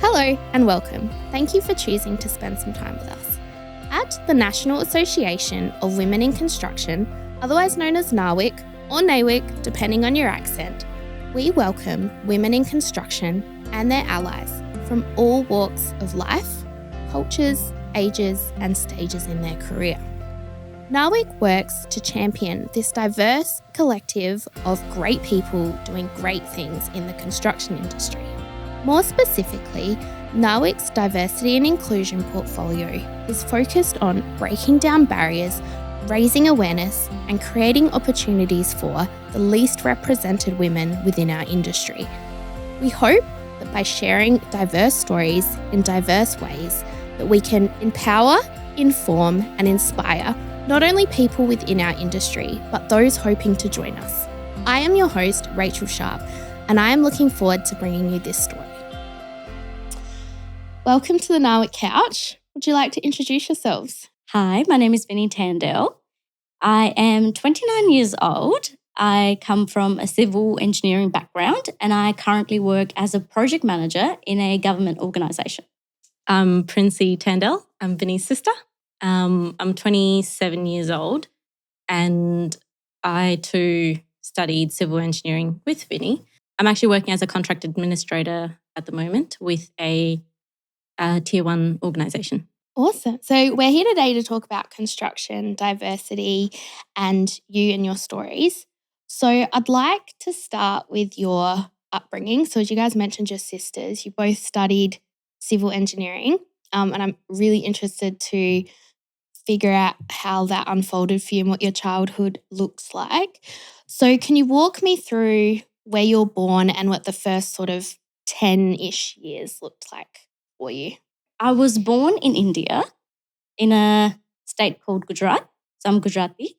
Hello and welcome. Thank you for choosing to spend some time with us. At the National Association of Women in Construction, otherwise known as NAWIC or NAWIC depending on your accent, we welcome women in construction and their allies from all walks of life, cultures, ages and stages in their career. NAWIC works to champion this diverse collective of great people doing great things in the construction industry. More specifically, NAWIC's Diversity and Inclusion Portfolio is focused on breaking down barriers, raising awareness, and creating opportunities for the least represented women within our industry. We hope that by sharing diverse stories in diverse ways, that we can empower, inform, and inspire not only people within our industry, but those hoping to join us. I am your host, Rachael Sharp, and I am looking forward to bringing you this story. Welcome to the NAWIC Couch. Would you like to introduce yourselves? Hi, my name is Vini Tandel. I am 29 years old. I come from a civil engineering background and I currently work as a project manager in a government organisation. I'm Princi Tandel. I'm Vini's sister. I'm 27 years old and I too studied civil engineering with Vini. I'm actually working as a contract administrator at the moment with a Tier 1 organisation. Awesome. So we're here today to talk about construction, diversity, and you and your stories. So I'd like to start with your upbringing. So as you guys mentioned, your sisters, you both studied civil engineering, and I'm really interested to figure out how that unfolded for you and what your childhood looks like. So can you walk me through where you're born and what the first sort of 10-ish years looked like for you? I was born in India in a state called Gujarat. So I'm Gujarati.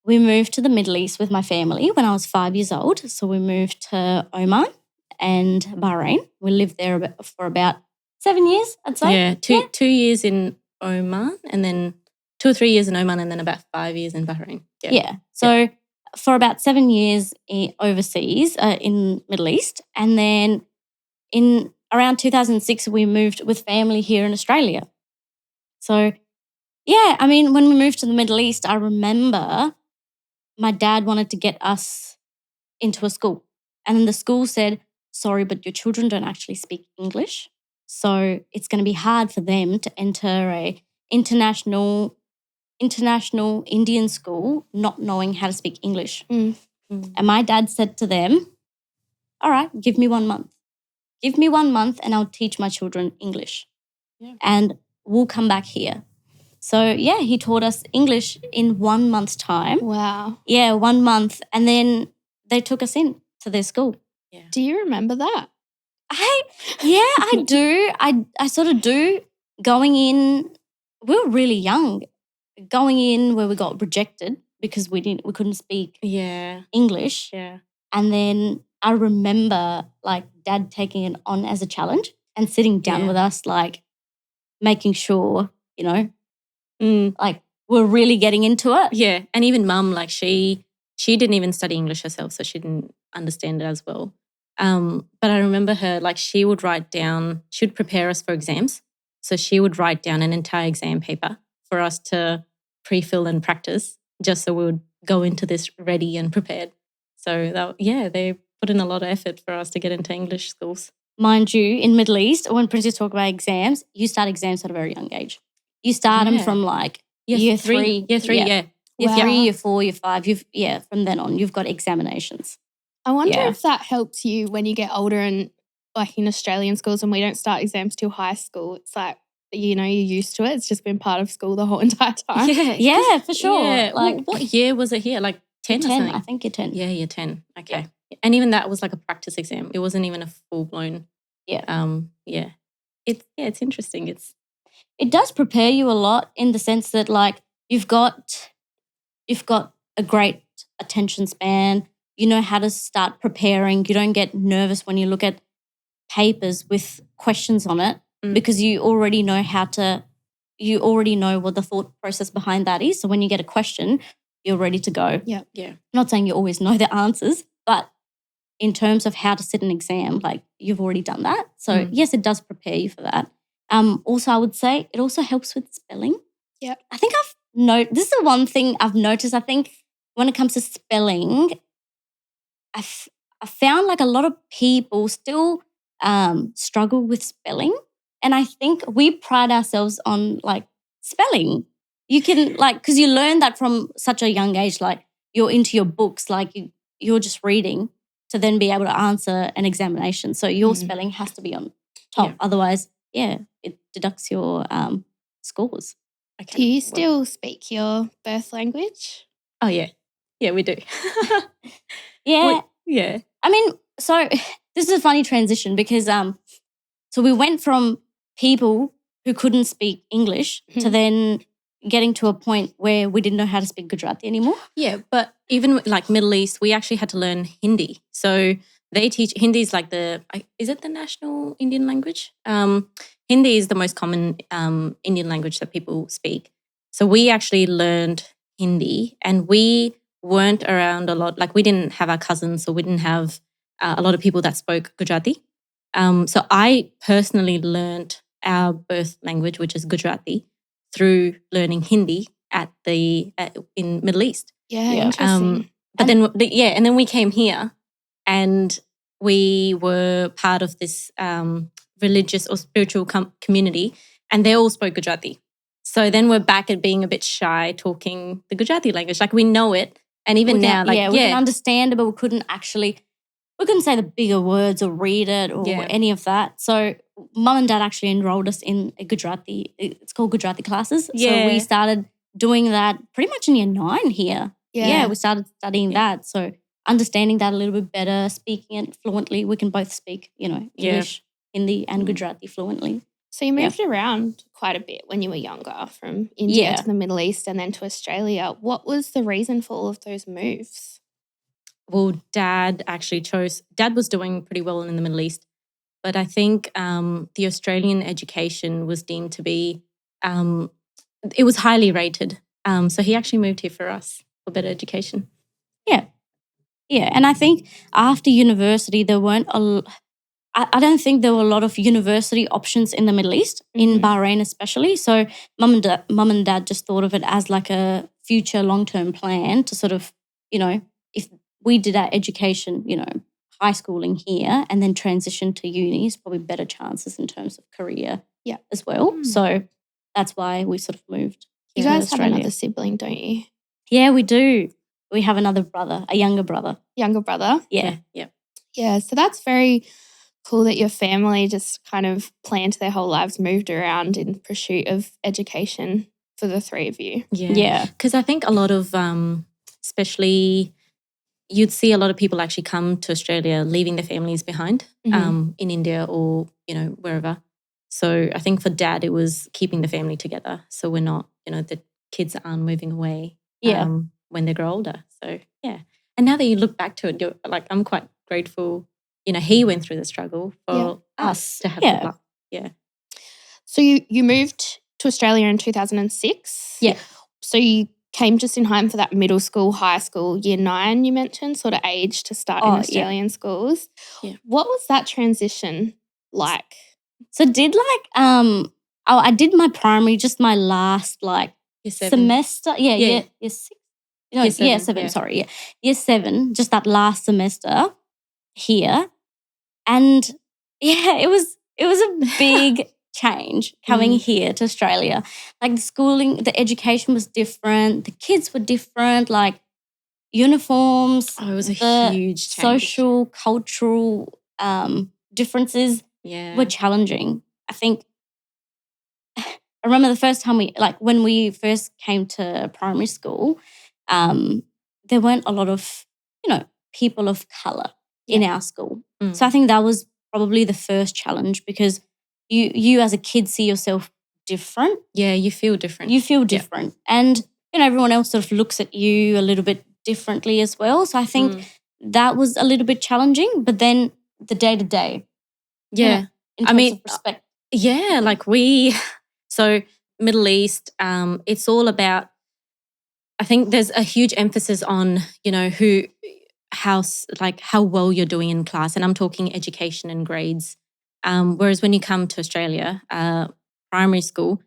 We moved to the Middle East with my family when I was 5 years old. So we moved to Oman and Bahrain. We lived there for about 7 years, I'd say. Yeah, two years in Oman and then 2 or 3 years in Oman and then about 5 years in Bahrain. Yeah. So for about 7 years overseas in Middle East. And then in around 2006, we moved with family here in Australia. So, yeah, I mean, when we moved to the Middle East, I remember my dad wanted to get us into a school. And then the school said, sorry, but your children don't actually speak English. So it's going to be hard for them to enter a international Indian school not knowing how to speak English. And my dad said to them, all right, give me 1 month. Give me 1 month and I'll teach my children English. Yeah. And we'll come back here. So, yeah, he taught us English in 1 month's time. Wow. Yeah, 1 month. And then they took us in to their school. Yeah. Do you remember that? I do. I sort of do. Going in, we were really young. Going in where we got rejected because we couldn't speak English. Yeah. And then I remember like Dad taking it on as a challenge and sitting down with us, like making sure, like we're really getting into it. Yeah. And even Mum, like she didn't even study English herself, so she didn't understand it as well. But I remember her, like she would prepare us for exams. So she would write down an entire exam paper for us to pre-fill and practice just so we would go into this ready and prepared. So they put in a lot of effort for us to get into English schools. Mind you, in Middle East, when Princi talk about exams, you start exams at a very young age. You start them from like year three. Year 3, Year 3, year 4, year 5. From then on, you've got examinations. I wonder if that helps you when you get older and like in Australian schools and we don't start exams till high school. It's like, you're used to it. It's just been part of school the whole entire time. Yeah, for sure. Yeah. Like, what year was it here? Like 10 or something? I think you're 10. Yeah, year 10. Okay. Yeah. And even that was like a practice exam. It wasn't even a full-blown. It's interesting. It does prepare you a lot in the sense that like you've got a great attention span. You know how to start preparing. You don't get nervous when you look at papers with questions on it because you already know what the thought process behind that is. So when you get a question, you're ready to go. Yeah. I'm not saying you always know the answers, but in terms of how to sit an exam, like you've already done that. So yes, it does prepare you for that. Also, I would say it also helps with spelling. Yeah. I think this is the one thing I've noticed. I think when it comes to spelling, I found like a lot of people still struggle with spelling. And I think we pride ourselves on like spelling. You can because you learn that from such a young age, like you're into your books, like you're just reading to then be able to answer an examination. So your spelling has to be on top. Yeah. Otherwise, it deducts your scores. Okay. Do you still speak your birth language? Oh, yeah. Yeah, we do. Yeah. Yeah. I mean, so this is a funny transition because so we went from people who couldn't speak English to then getting to a point where we didn't know how to speak Gujarati anymore. Yeah, but even like Middle East, we actually had to learn Hindi. So they teach Hindi is like is it the national Indian language? Hindi is the most common Indian language that people speak. So we actually learned Hindi, and we weren't around a lot. Like we didn't have our cousins, so we didn't have a lot of people that spoke Gujarati. So I personally learned our birth language, which is Gujarati, through learning Hindi in Middle East. Yeah. Interesting. But then we came here, and we were part of this religious or spiritual community, and they all spoke Gujarati. So then we're back at being a bit shy talking the Gujarati language. Like we know it, and even we now, we can understand it, but we couldn't say the bigger words or read it or any of that. So Mum and Dad actually enrolled us in a Gujarati, it's called Gujarati classes. Yeah. So we started doing that pretty much in year 9 here. Yeah. We started studying that. So understanding that a little bit better, speaking it fluently. We can both speak, English, Hindi and Gujarati fluently. So you moved around quite a bit when you were younger, from India to the Middle East and then to Australia. What was the reason for all of those moves? Well, Dad was doing pretty well in the Middle East, but I think the Australian education was deemed to be, it was highly rated. So he actually moved here for us for better education. Yeah. Yeah. And I think after university, I don't think there were a lot of university options in the Middle East, in Bahrain especially. So mum and dad just thought of it as like a future long-term plan to sort of, if we did our education, high schooling here and then transition to uni is probably better chances in terms of career as well. So that's why we sort of moved. You guys have another sibling, don't you? Yeah, we do. We have another brother, a younger brother. Younger brother? Yeah. Yeah, so that's very cool that your family just kind of planned their whole lives, moved around in pursuit of education for the three of you. Yeah. Because I think a lot of, especially, you'd see a lot of people actually come to Australia leaving their families behind in India or, wherever. So I think for Dad, it was keeping the family together. So we're not, the kids aren't moving away when they grow older. So, yeah. And now that you look back to it, you're like, I'm quite grateful. He went through the struggle for us to have the luck. Yeah. So you moved to Australia in 2006. Yeah. So you came just in time for that middle school, high school, year 9 you mentioned, sort of age to start in Australian schools. Yeah. What was that transition like? So I did my primary, just my last semester. Year 6. No, year 7, sorry. Yeah. Year 7, just that last semester here. And it was a big change coming here to Australia. Like the schooling, the education was different, the kids were different, like uniforms. Oh, it was a huge change. Social, cultural differences were challenging. I think I remember the first time when we first came to primary school, there weren't a lot of, people of colour in our school. So I think that was probably the first challenge because you as a kid see yourself different. Yeah, you feel different. And, everyone else sort of looks at you a little bit differently as well. So I think that was a little bit challenging, but then the day-to-day. Yeah. In terms of respect. Yeah, so Middle East, it's all about, I think there's a huge emphasis on, how well you're doing in class, and I'm talking education and grades. Whereas when you come to Australia, primary school,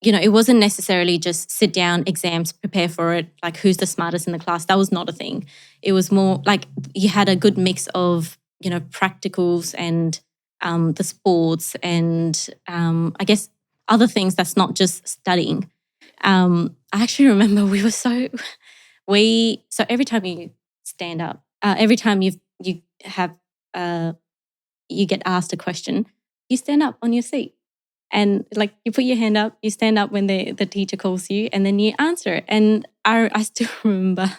it wasn't necessarily just sit down, exams, prepare for it, like who's the smartest in the class. That was not a thing. It was more like you had a good mix of, practicals and the sports and I guess other things that's not just studying. I actually remember so every time you stand up, every time you have you get asked a question, you stand up on your seat. And like you put your hand up, you stand up when the teacher calls you, and then you answer it. And I still remember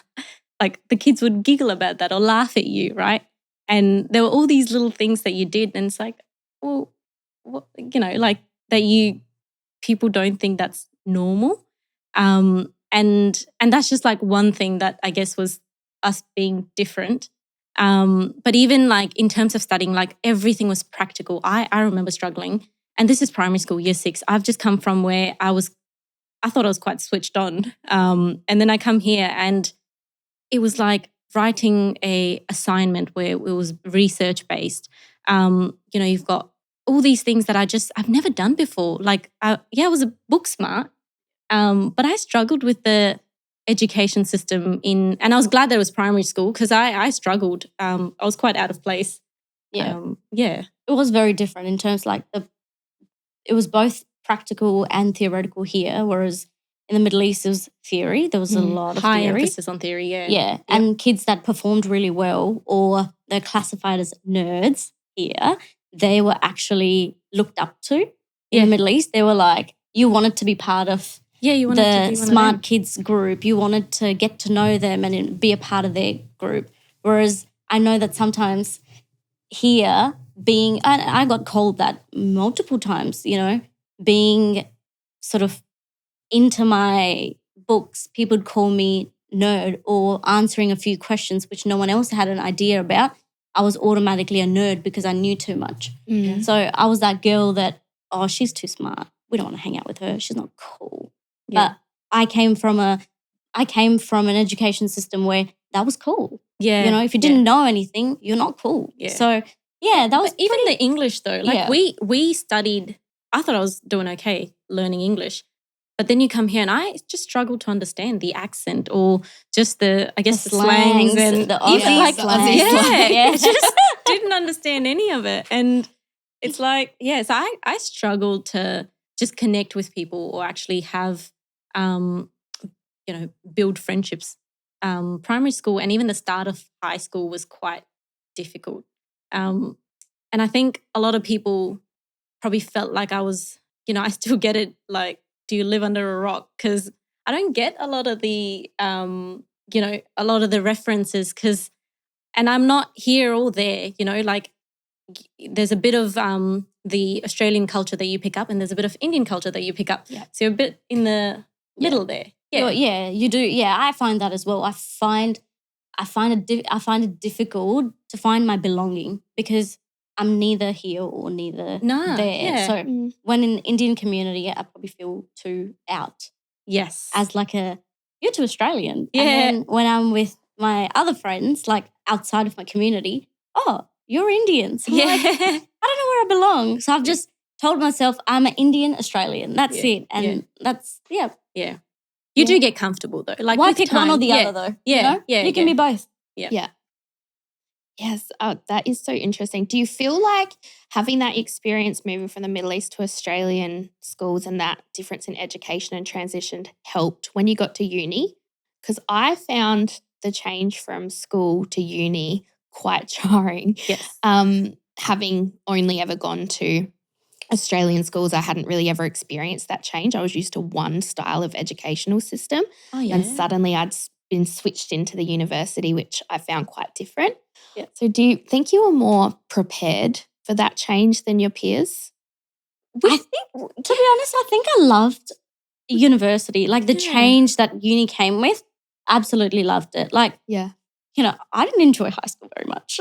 like the kids would giggle about that or laugh at you, right? And there were all these little things that you did, and it's like, well, what, like that people don't think that's normal. And that's just like one thing that I guess was us being different. But even like in terms of studying, like everything was practical. I remember struggling. And this is primary school, year 6. I've just come from where I thought I was quite switched on. And then I come here and it was like writing a assignment where it was research based. You've got all these things that I've never done before. Like, I was a book smart, but I struggled with the education system and I was glad that it was primary school because I struggled. I was quite out of place. Yeah. It was very different in terms like it was both practical and theoretical here, whereas in the Middle East it was theory. There was a lot of high theory. emphasis on theory, yeah. Yeah, and kids that performed really well or they're classified as nerds here, they were actually looked up to in the Middle East. They were like, you wanted to be part of you wanted the to be smart kids group. You wanted to get to know them and be a part of their group. Whereas I know that sometimes here I got called that multiple times, being sort of into my books, people would call me nerd or answering a few questions which no one else had an idea about. I was automatically a nerd because I knew too much. Mm. So I was that girl that, she's too smart. We don't want to hang out with her. She's not cool. Yeah. But I came from an education system where that was cool. Yeah. If you didn't know anything, you're not cool. Yeah. So that was even the English though. Like we studied, I thought I was doing okay learning English. But then you come here and I just struggled to understand the accent or just the slangs and the Aussie slangs. Yeah. Just didn't understand any of it. And it's like, so I struggled to just connect with people or actually have, build friendships. Primary school and even the start of high school was quite difficult. And I think a lot of people probably felt like I was, I still get it, like, do you live under a rock? Because I don't get a lot of the, a lot of the references and I'm not here or there, like there's a bit of the Australian culture that you pick up and there's a bit of Indian culture that you pick up. Yeah. So you're a bit in the middle there. Yeah, you do. Yeah, I find that as well. I find it difficult to find my belonging because I'm neither here or neither there. Yeah. So when in Indian community, I probably feel too out. Yes. As like you're too Australian. Yeah. And then when I'm with my other friends, like outside of my community, you're Indian. So like, I don't know where I belong. So I've just told myself I'm an Indian Australian. That's it. And that's, Yeah. You do get comfortable though. Like why pick one or the other though? Yeah. You can be both. Yeah. Yes. That is so interesting. Do you feel like having that experience moving from the Middle East to Australian schools and that difference in education and transition helped when you got to uni? Because I found the change from school to uni quite jarring. Yes. Having only ever gone to Australian schools, I hadn't really ever experienced that change. I was used to one style of educational system. Oh, yeah. And suddenly I'd been switched into the university, which I found quite different. Yeah. So do you think you were more prepared for that change than your peers? I think, to be honest, I loved university. Like the change that uni came with, absolutely loved it. Like, I didn't enjoy high school very much.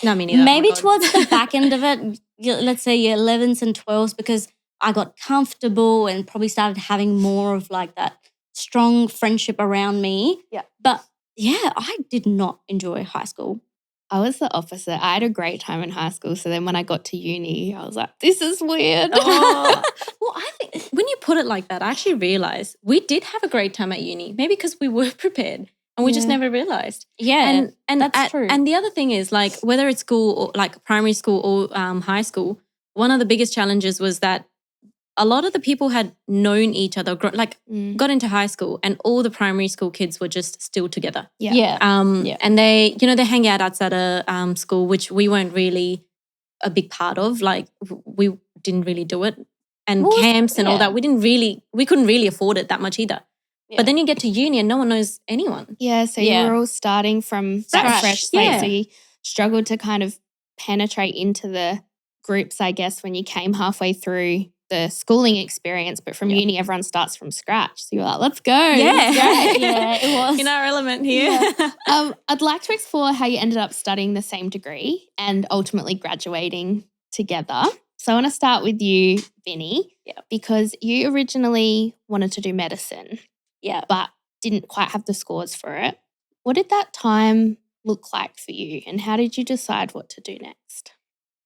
No, me neither. Maybe towards the back end of it, let's say year 11s and 12s, because I got comfortable and probably started having more of like that strong friendship around me. Yeah. But yeah, I did not enjoy high school. I was the opposite. I had a great time in high school. So then when I got to uni, I was like, this is weird. Oh. Well, I think when you put it like that, I actually realized we did have a great time at uni, maybe because we were prepared and we just never realized. Yeah, and that's true. And the other thing is, like, whether it's school or like primary school or high school, one of the biggest challenges was that a lot of the people had known each other, got into high school, and all the primary school kids were just still together. Yeah. And they, they hang out outside of school, which we weren't really a big part of. Like, we didn't really do it. And camps and all that, we couldn't really afford it that much either. Yeah. But then you get to uni and no one knows anyone. Yeah, so you were all starting from that fresh slate. So you struggled to kind of penetrate into the groups, I guess, when you came halfway through the schooling experience. But from uni, everyone starts from scratch. So you're like, let's go. Yeah, yeah, it was. In our element here. Yeah. I'd like to explore how you ended up studying the same degree and ultimately graduating together. So I want to start with you, Vini, because you originally wanted to do medicine, but didn't quite have the scores for it. What did that time look like for you, and how did you decide what to do next?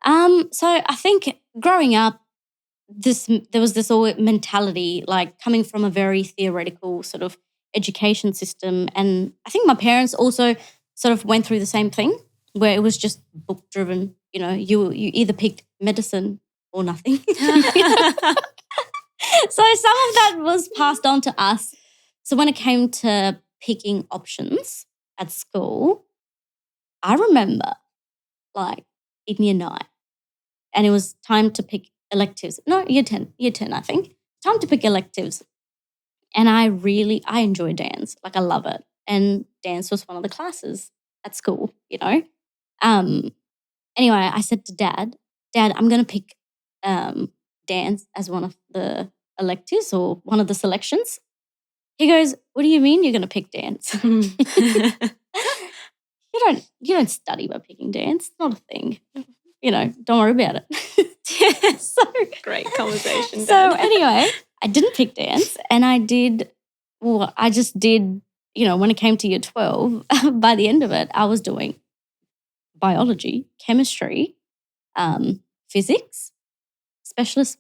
So I think growing up, there was this all mentality, like coming from a very theoretical sort of education system, and I think my parents also sort of went through the same thing, where it was just book driven. You either picked medicine or nothing. So some of that was passed on to us. So when it came to picking options at school, I remember like in year 9, and it was time to pick electives. No, year 10, I think. Time to pick electives. And I enjoy dance. Like, I love it. And dance was one of the classes at school, Anyway, I said to Dad, I'm going to pick dance as one of the electives or one of the selections. He goes, what do you mean you're going to pick dance? You don't study by picking dance. It's not a thing. Don't worry about it. So great conversation. So anyway, I didn't pick dance, and I just did, when it came to year 12, by the end of it, I was doing biology, chemistry, physics, specialist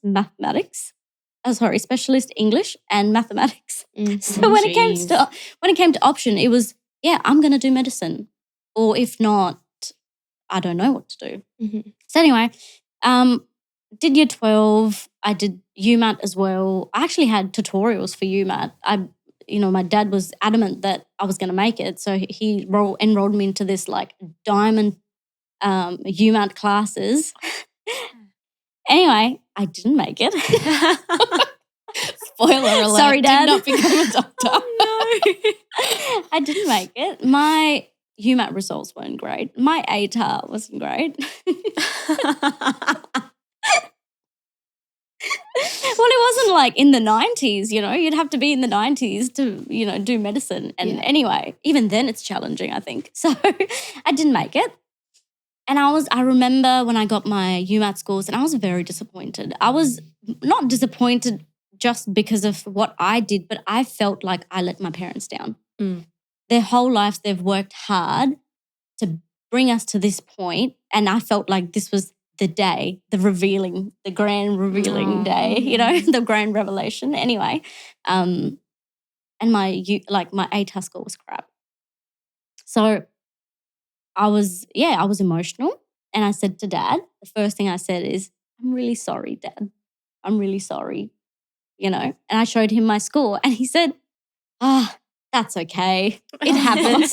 English and mathematics. So when it came to option, it was, I'm going to do medicine, or if not, I don't know what to do. Mm-hmm. So anyway, did year 12. I did UMAT as well. I actually had tutorials for UMAT. My dad was adamant that I was going to make it, so he enrolled me into this like diamond UMAT classes. Anyway, I didn't make it. Spoiler alert. Sorry, Dad. Did not become a doctor. Oh, no. I didn't make it. My UMAT results weren't great. My ATAR wasn't great. Well, it wasn't like in the 90s, You'd have to be in the 90s to, do medicine. And anyway, even then it's challenging, I think. So I didn't make it. And I remember when I got my UMAT scores, and I was very disappointed. I was not disappointed just because of what I did, but I felt like I let my parents down. Their whole lives, they've worked hard to bring us to this point, and I felt like this was the day, the grand revealing day, the grand revelation. Anyway, and my ATAR score was crap. So I was emotional, and I said to Dad, the first thing I said is, I'm really sorry, Dad. I'm really sorry, and I showed him my score, and he said, that's okay. It happens.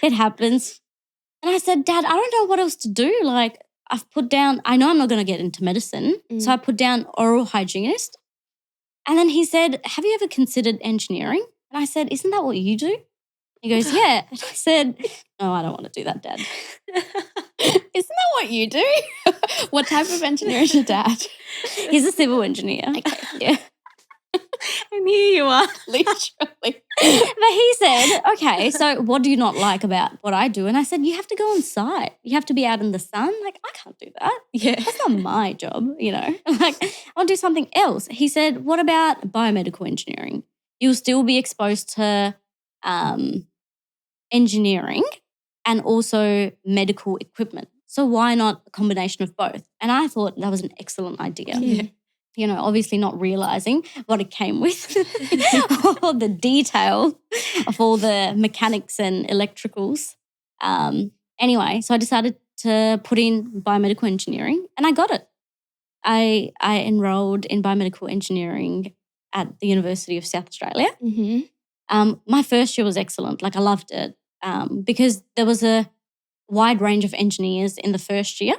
It happens. And I said, Dad, I don't know what else to do. Like, I've put down, I know I'm not going to get into medicine. So I put down oral hygienist. And then he said, have you ever considered engineering? And I said, isn't that what you do? He goes, yeah. And I said, no, I don't want to do that, Dad. Isn't that what you do? What type of engineer is your dad? He's a civil engineer. Okay. Yeah. And here you are. Literally. But he said, okay, so what do you not like about what I do? And I said, you have to go on site. You have to be out in the sun. Like, I can't do that. Yeah. That's not my job, Like, I'll do something else. He said, what about biomedical engineering? You'll still be exposed to engineering and also medical equipment. So why not a combination of both? And I thought that was an excellent idea. Yeah. You know, obviously not realizing what it came with, all the detail of all the mechanics and electricals. Anyway, so I decided to put in biomedical engineering and I got it. I enrolled in biomedical engineering at the University of South Australia. My first year was excellent. Like I loved it because there was a wide range of engineers in the first year.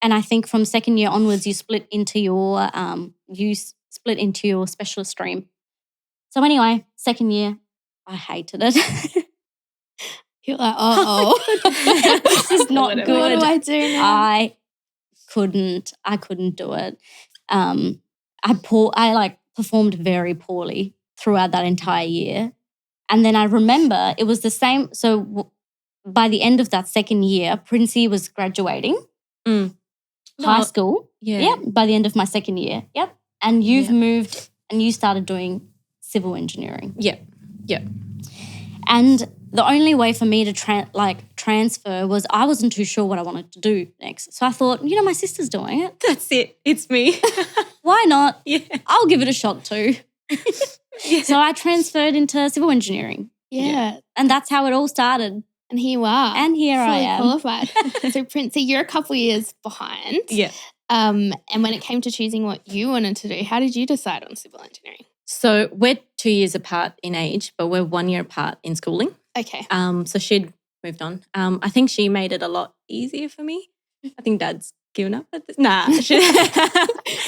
And I think from second year onwards, you split into your specialist stream. So anyway, second year, I hated it. You're like, this is not good. What do I do now? I couldn't do it. I performed very poorly throughout that entire year. And then I remember it was the same. So by the end of that second year, Princi was graduating high school. Yeah. Yep. By the end of my second year. Yep. And you've moved and you started doing civil engineering. Yeah. Yeah. And the only way for me to transfer was I wasn't too sure what I wanted to do next. So I thought, my sister's doing it. That's it. It's me. Why not? Yeah. I'll give it a shot too. So I transferred into civil engineering. Yeah. And that's how it all started. And here you are. And here I fully am. qualified. So, Princi, you're a couple years behind. Yeah. And when it came to choosing what you wanted to do, how did you decide on civil engineering? So we're 2 years apart in age, but we're 1 year apart in schooling. Okay. So she'd moved on. I think she made it a lot easier for me. I think Dad's given up at this. Nah. Well,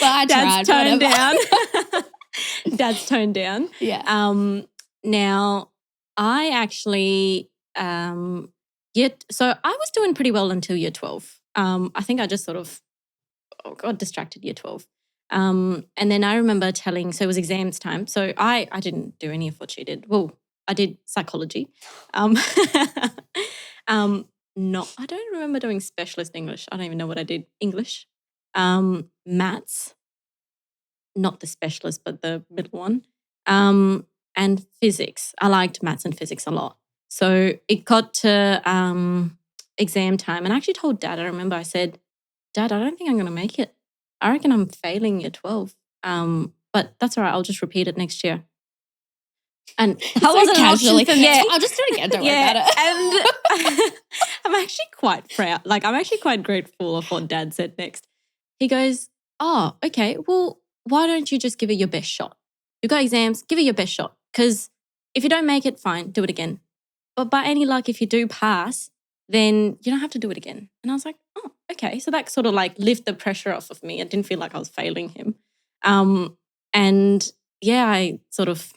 I Dad's tried. toned down. Dad's toned down. Yeah. Now, I actually, so I was doing pretty well until year 12. I think I just sort of got distracted year 12. And then I remember so it was exams time. So I didn't do any of what she did. Well, I did psychology. I don't remember doing specialist English. I don't even know what I did. English. Maths. Not the specialist, but the middle one. And physics. I liked maths and physics a lot. So it got to exam time and I actually told Dad, I remember I said, Dad, I don't think I'm going to make it. I reckon I'm failing year 12. But that's all right. I'll just repeat it next year. And that wasn't casually. Yeah, I'll just do it again. Don't worry about it. And I'm actually quite proud. Like, I'm actually quite grateful of what Dad said next. He goes, oh, okay, well, why don't you just give it your best shot? You've got exams, give it your best shot. Because if you don't make it, fine, do it again. But by any luck, if you do pass, then you don't have to do it again. And I was like, oh, okay. So that sort of like lifted the pressure off of me. I didn't feel like I was failing him. And yeah, I sort of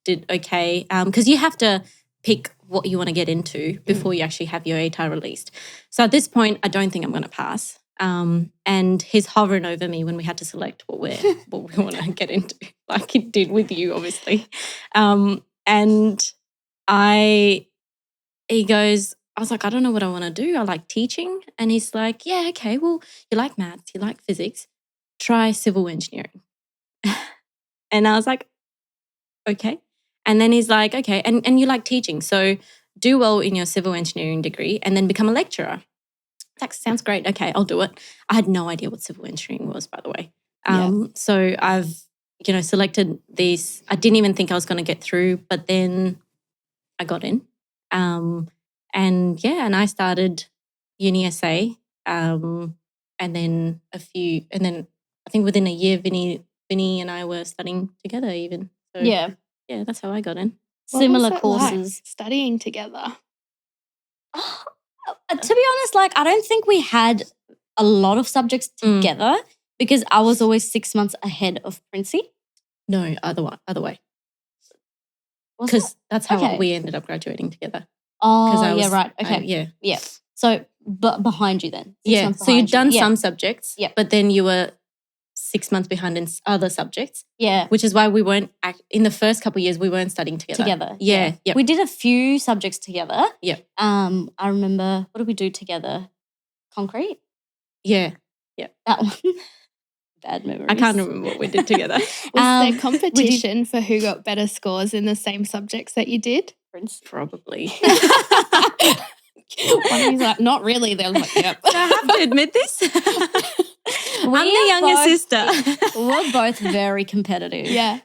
did okay. Because you have to pick what you want to get into before you actually have your ATAR released. So at this point, I don't think I'm going to pass. And he's hovering over me when we had to select what we want to get into, like he did with you, obviously. And he goes, I was like, I don't know what I want to do. I like teaching. And he's like, yeah, okay, well, you like maths, you like physics, try civil engineering. And I was like, okay. And then he's like, okay, and you like teaching. So do well in your civil engineering degree and then become a lecturer. That sounds great. Okay, I'll do it. I had no idea what civil engineering was, by the way. So I've, selected these. I didn't even think I was going to get through, but then I got in. And I started Uni SA. And then I think within a year, Vini and I were studying together even. So, yeah, that's how I got in. Similar What was it courses. like studying together? To be honest, I don't think we had a lot of subjects together because I was always 6 months ahead of Princi. No, other way. Was Because it? that's how Okay. we ended up graduating together. Oh, I was, right. Okay. yeah. So, but behind you then. 6 Yeah. months So you'd behind done you. some subjects, Yeah. but then you were 6 months behind in other subjects, Yeah. which is why we weren't, in the first couple of years, we weren't studying together. Yeah. Yep. We did a few subjects together. Yep. I remember, what did we do together? Concrete? Yeah. That one. bad memories. I can't remember what we did together. Was there competition for who got better scores in the same subjects that you did? Probably. One of you's like, not really. They're like, yep. Do I have to admit this? I'm the younger sister. We're both very competitive. Yeah.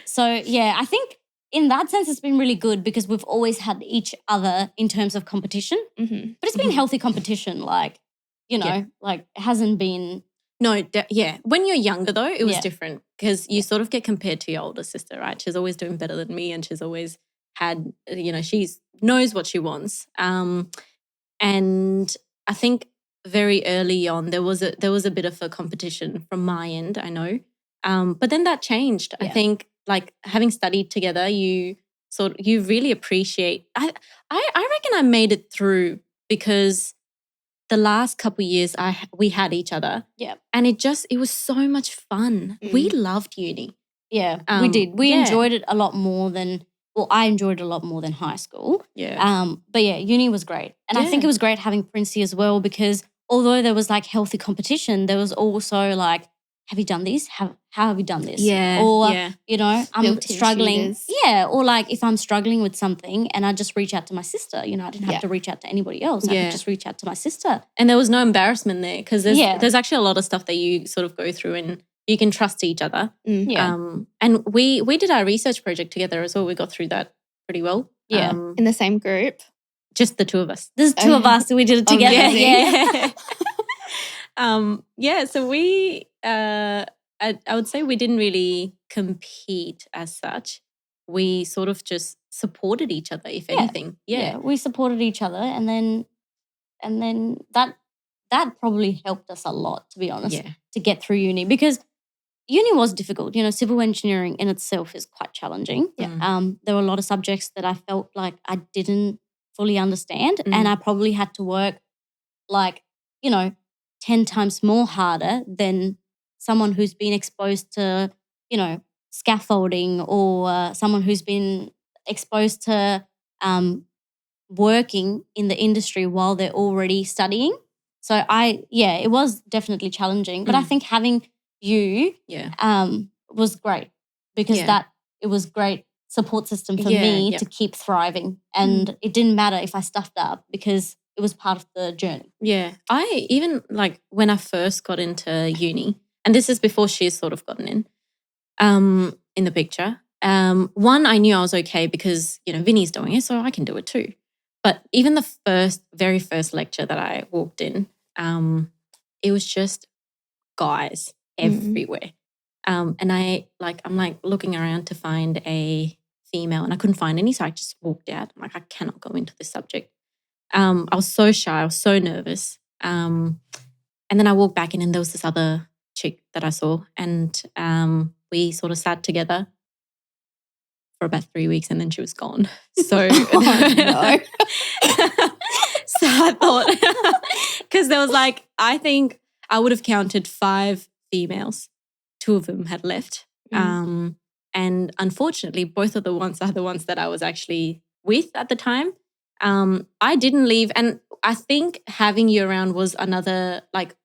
So, yeah, I think in that sense it's been really good because we've always had each other in terms of competition. Mm-hmm. But it's been healthy competition, like, you know, like it hasn't been... No, when you're younger though, it was different because you sort of get compared to your older sister, right? She's always doing better than me and she's always had, you know, she knows what she wants. And I think very early on there was a bit of a competition from my end, I know. But then that changed. I think like having studied together, you really appreciate. I reckon I made it through because the last couple of years we had each other. Yeah. And it was so much fun. We loved uni. Yeah, we did. We enjoyed it a lot more than, well, I enjoyed it a lot more than high school. Yeah. But yeah, uni was great. And I think it was great having Princi as well because although there was like healthy competition, there was also like, have you done this? How have you done this? Yeah. Or, you know, I'm Built-in struggling. cheaters. Yeah. Or like if I'm struggling with something and I just reach out to my sister, you know, I didn't have to reach out to anybody else. I could just reach out to my sister. And there was no embarrassment there because there's actually a lot of stuff that you sort of go through and you can trust each other. Mm. And we did our research project together as well. We got through that pretty well. Yeah. In the same group? Just the two of us. There's two of us. We did it together. Amazing. Yeah. So we, I would say we didn't really compete as such. We sort of just supported each other, if anything. Yeah. We supported each other and then that probably helped us a lot, to be honest, to get through uni because uni was difficult. You know, civil engineering in itself is quite challenging. Yeah. There were a lot of subjects that I felt like I didn't fully understand and I probably had to work like, you know, 10 times more harder than someone who's been exposed to, you know, scaffolding or someone who's been exposed to working in the industry while they're already studying. So it was definitely challenging. But I think having you was great because it was great support system for me to keep thriving. And it didn't matter if I stuffed up because it was part of the journey. Yeah. I even like when I first got into uni, and this is before she's sort of gotten in the picture. One, I knew I was okay because, you know, Vini's doing it, so I can do it too. But even the very first lecture that I walked in, it was just guys everywhere. And I'm like looking around to find a female and I couldn't find any, so I just walked out. I'm like, I cannot go into this subject. I was so shy, I was so nervous. And then I walked back in and there was this other chick that I saw and we sort of sat together for about 3 weeks and then she was gone. So, no. So I thought, because there was like, I think I would have counted 5 females. 2 of them had left. And unfortunately, both of the ones are the ones that I was actually with at the time. I didn't leave. And I think having you around was another like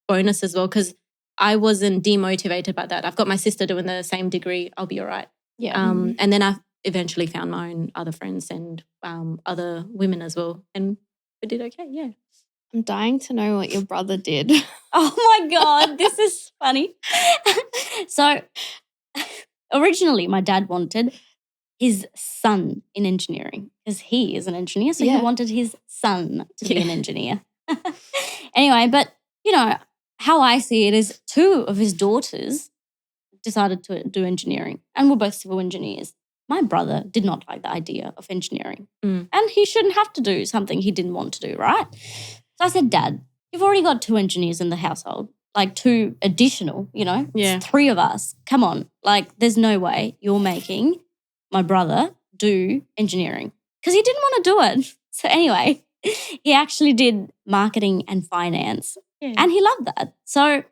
bonus as well because I wasn't demotivated by that. I've got my sister doing the same degree. I'll be all right. Yeah. And then I eventually found my own other friends and other women as well. And we did okay, yeah. I'm dying to know what your brother did. Oh my God, this is funny. So originally my dad wanted his son in engineering because he is an engineer. So he wanted his son to be an engineer. Anyway, but you know, how I see it is 2 of his daughters decided to do engineering and we're both civil engineers. My brother did not like the idea of engineering and he shouldn't have to do something he didn't want to do, right? So I said, Dad, you've already got 2 engineers in the household, like 2 additional, you know, it's 3 of us. Come on, like there's no way you're making my brother do engineering because he didn't want to do it. So anyway, he actually did marketing and finance and he loved that. So,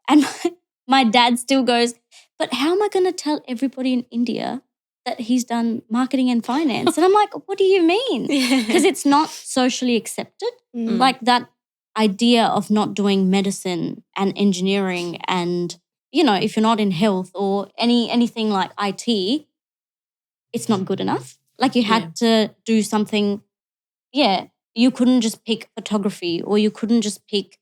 and my dad still goes, but how am I going to tell everybody in India that he's done marketing and finance? And I'm like, what do you mean? Because it's not socially accepted. Like that idea of not doing medicine and engineering and, you know, if you're not in health or anything like IT, it's not good enough. Like you had to do something, you couldn't just pick photography or you couldn't just pick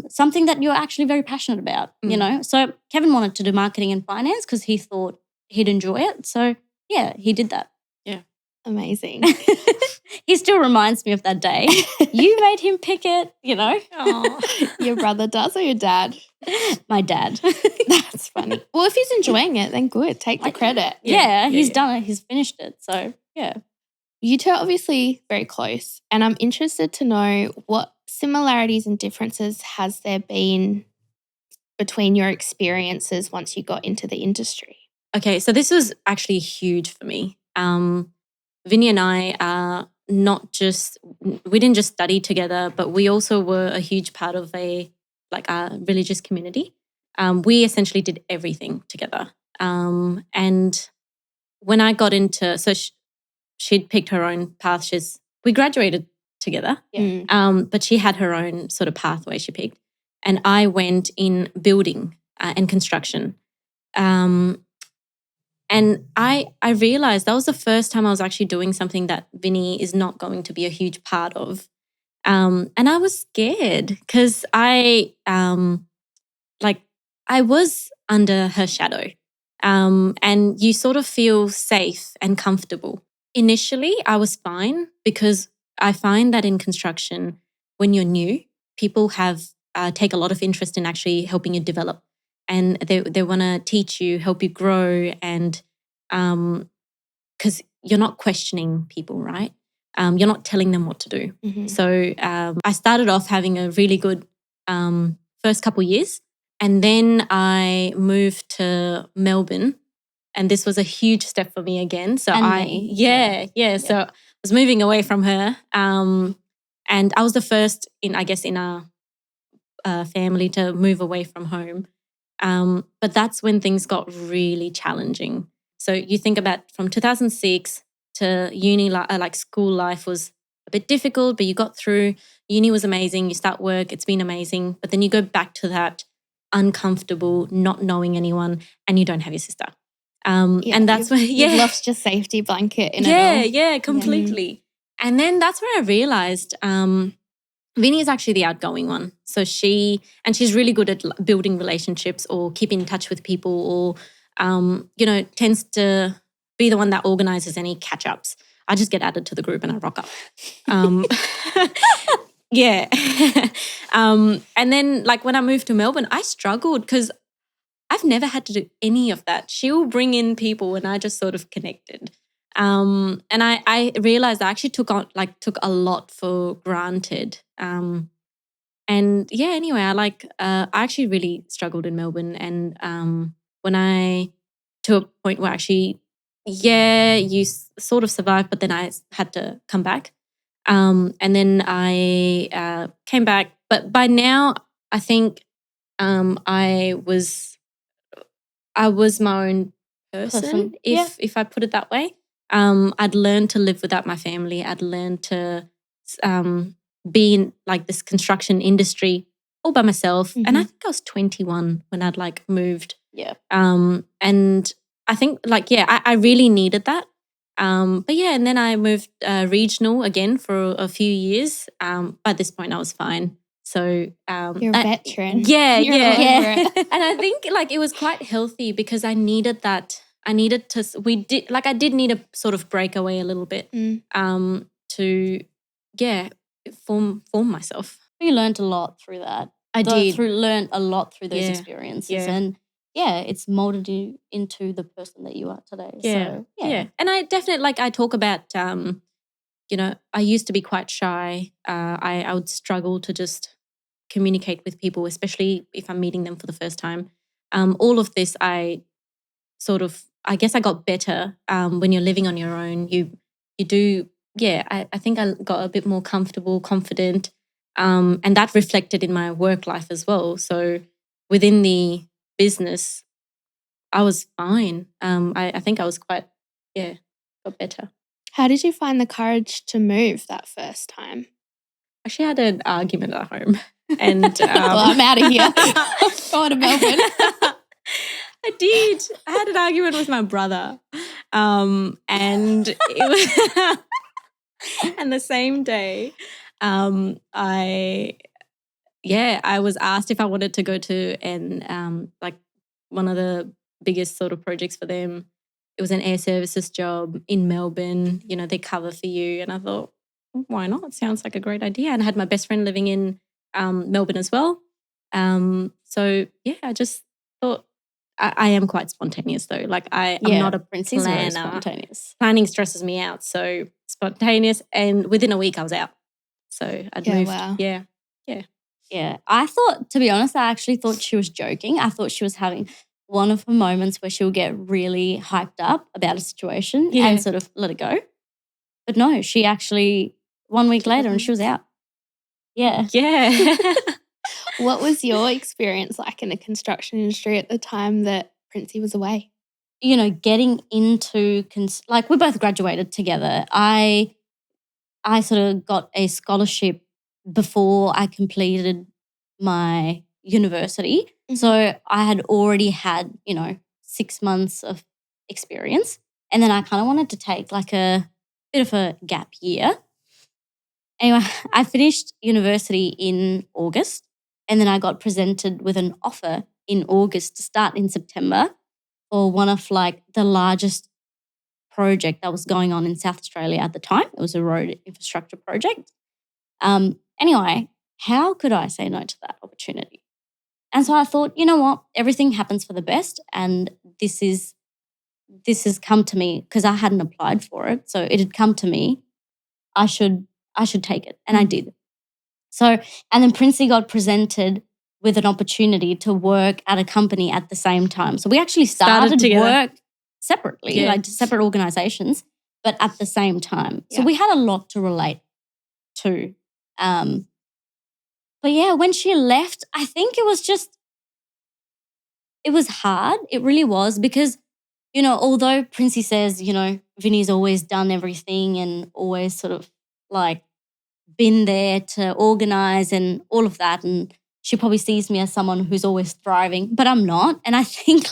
something that you're actually very passionate about, you know. So Kevin wanted to do marketing and finance because he thought he'd enjoy it. So, yeah, he did that. Yeah. Amazing. He still reminds me of that day. You made him pick it, you know. Your brother does or your dad? My dad. That's funny. Well, if he's enjoying it, then good. Take the credit. He's done it. He's finished it. So, yeah. You two are obviously very close, and I'm interested to know what similarities and differences has there been between your experiences once you got into the industry? Okay, so this was actually huge for me. Vini and I are we didn't just study together, but we also were a huge part of a religious community. We essentially did everything together. And when I got into, she'd picked her own path. We graduated together, but she had her own sort of pathway she picked. And I went in building and construction. And I realized that was the first time I was actually doing something that Vini is not going to be a huge part of. And I was scared because I was under her shadow. And you sort of feel safe and comfortable. Initially, I was fine because I find that in construction, when you're new, people take a lot of interest in actually helping you develop. And they want to teach you, help you grow, and because you're not questioning people, right? You're not telling them what to do. Mm-hmm. So I started off having a really good first couple years, and then I moved to Melbourne, and this was a huge step for me again. So So I was moving away from her, and I was the first in our family to move away from home. But that's when things got really challenging. So you think about from 2006 to uni, school life was a bit difficult, but you got through. Uni was amazing. You start work, it's been amazing. But then you go back to that uncomfortable, not knowing anyone, and you don't have your sister. And that's when you've lost your safety blanket in it all. Yeah, completely. And then that's where I realized Vini is actually the outgoing one. So she's really good at building relationships or keeping in touch with people, or tends to be the one that organizes any catch-ups. I just get added to the group and I rock up. Yeah. And then when I moved to Melbourne, I struggled because I've never had to do any of that. She'll bring in people and I just sort of connected. And I realized I actually took a lot for granted. Anyway, I actually really struggled in Melbourne, and to a point where actually, you sort of survived, but then I had to come back. And then I came back, but by now I think I was my own person. If I put it that way. I'd learned to live without my family. I'd learned to be in this construction industry all by myself. Mm-hmm. And I think I was 21 when I'd moved. Yeah. And I think I really needed that. And then I moved regional again for a few years. By this point I was fine. So you're a veteran. Yeah. And I think it was quite healthy because I needed that. I did need a sort of breakaway a little bit to form myself. You learned a lot through that. Learned a lot through those experiences, and it's molded you into the person that you are today. Yeah, and I definitely I talk about I used to be quite shy. I would struggle to just communicate with people, especially if I'm meeting them for the first time. All of this I guess I got better when you're living on your own. You do, I think I got a bit more comfortable, confident, and that reflected in my work life as well. So within the business, I was fine. I think I was quite, got better. How did you find the courage to move that first time? actually had an argument at home. And Well, I'm out of here. Going to Melbourne. I did. I had an argument with my brother. And it was and the same day, I was asked if I wanted to go to like one of the biggest sort of projects for them. It was an air services job in Melbourne. You know, they cover for you. And I thought, why not? Sounds like a great idea. And I had my best friend living in Melbourne as well. So yeah, I just thought I am quite spontaneous though. Like I'm not a Princi's very planner. spontaneous. Planning stresses me out. So spontaneous. And within a week I was out. So I'd moved. Wow. Yeah. Yeah. I thought, to be honest, I actually thought she was joking. I thought she was having one of her moments where she'll get really hyped up about a situation and sort of let it go. But no, she actually 1 week later and she was out. Yeah. Yeah. What was your experience like in the construction industry at the time that Princi was away? You know, getting into, like we both graduated together. I sort of got a scholarship before I completed my university. Mm-hmm. So I had already had, 6 months of experience. And then I kind of wanted to take like a bit of a gap year. Anyway, I finished university in August and then I got presented with an offer in August to start in September for one of like the largest project that was going on in South Australia at the time. It was a road infrastructure project. Anyway, how could I say no to that opportunity? And so I thought, you know what, everything happens for the best, and this has come to me because I hadn't applied for it, so it had come to me. I should take it, and I did. So, and then Princi got presented with an opportunity to work at a company at the same time. So we actually started work separately, like separate organizations, but at the same time. So we had a lot to relate to. But yeah, when she left, I think it was hard. It really was because, although Princi says, Vini's always done everything and always sort of like been there to organize and all of that. And she probably sees me as someone who's always thriving, but I'm not. And I think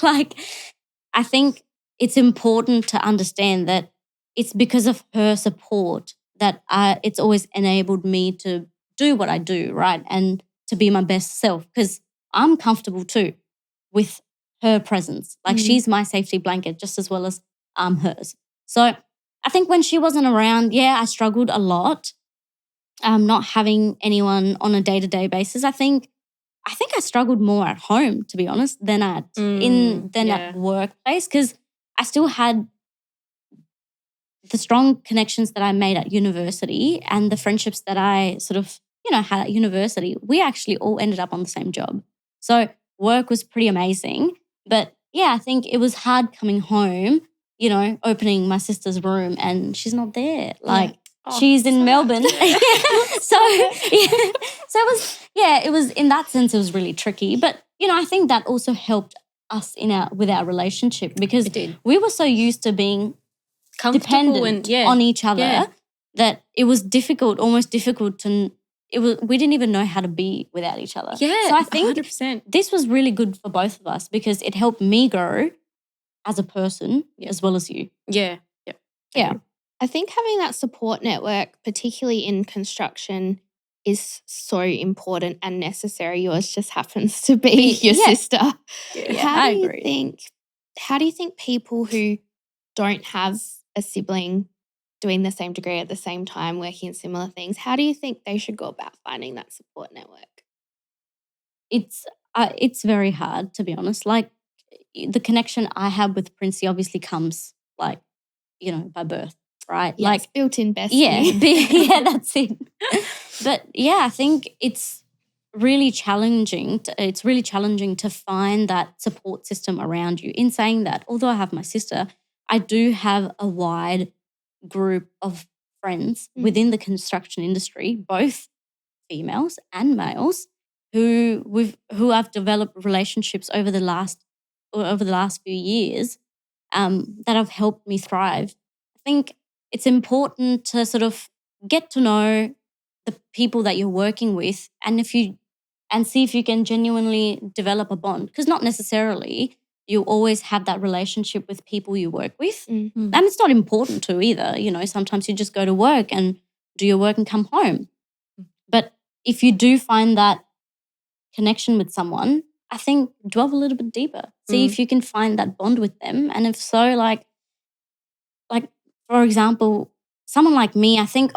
it's important to understand that it's because of her support that it's always enabled me to do what I do, right? And to be my best self, because I'm comfortable too with her presence. Like she's my safety blanket just as well as I'm hers. So I think when she wasn't around, I struggled a lot. Not having anyone on a day-to-day basis. I think I struggled more at home, to be honest, than at workplace, because I still had the strong connections that I made at university and the friendships that I sort of, had at university. We actually all ended up on the same job. So work was pretty amazing. But I think it was hard coming home, opening my sister's room and she's not there. Like she's in Melbourne. So it was in that sense, it was really tricky. But, I think that also helped us with our relationship because we were so used to being dependent on each other that it was almost difficult we didn't even know how to be without each other. Yeah, so I think 100%. This was really good for both of us because it helped me grow as a person as well as you. Yeah. I think having that support network, particularly in construction, is so important and necessary. Yours just happens to be your sister. Yeah, How do you think people who don't have a sibling doing the same degree at the same time, working in similar things, how do you think they should go about finding that support network? It's very hard, to be honest. Like the connection I have with Princi obviously comes like, by birth, right? Yeah, like it's built-in bestie. Yeah, that's it. But I think it's really challenging. It's really challenging to find that support system around you. In saying that, although I have my sister, I do have a wide group of friends within the construction industry, both females and males, who I've developed relationships over the last few years that have helped me thrive. I think it's important to sort of get to know the people that you're working with, and see if you can genuinely develop a bond. Because not necessarily you always have that relationship with people you work with. Mm. And it's not important to either. Sometimes you just go to work and do your work and come home. But if you do find that connection with someone, I think delve a little bit deeper. See if you can find that bond with them. And if so, like for example, someone like me, I think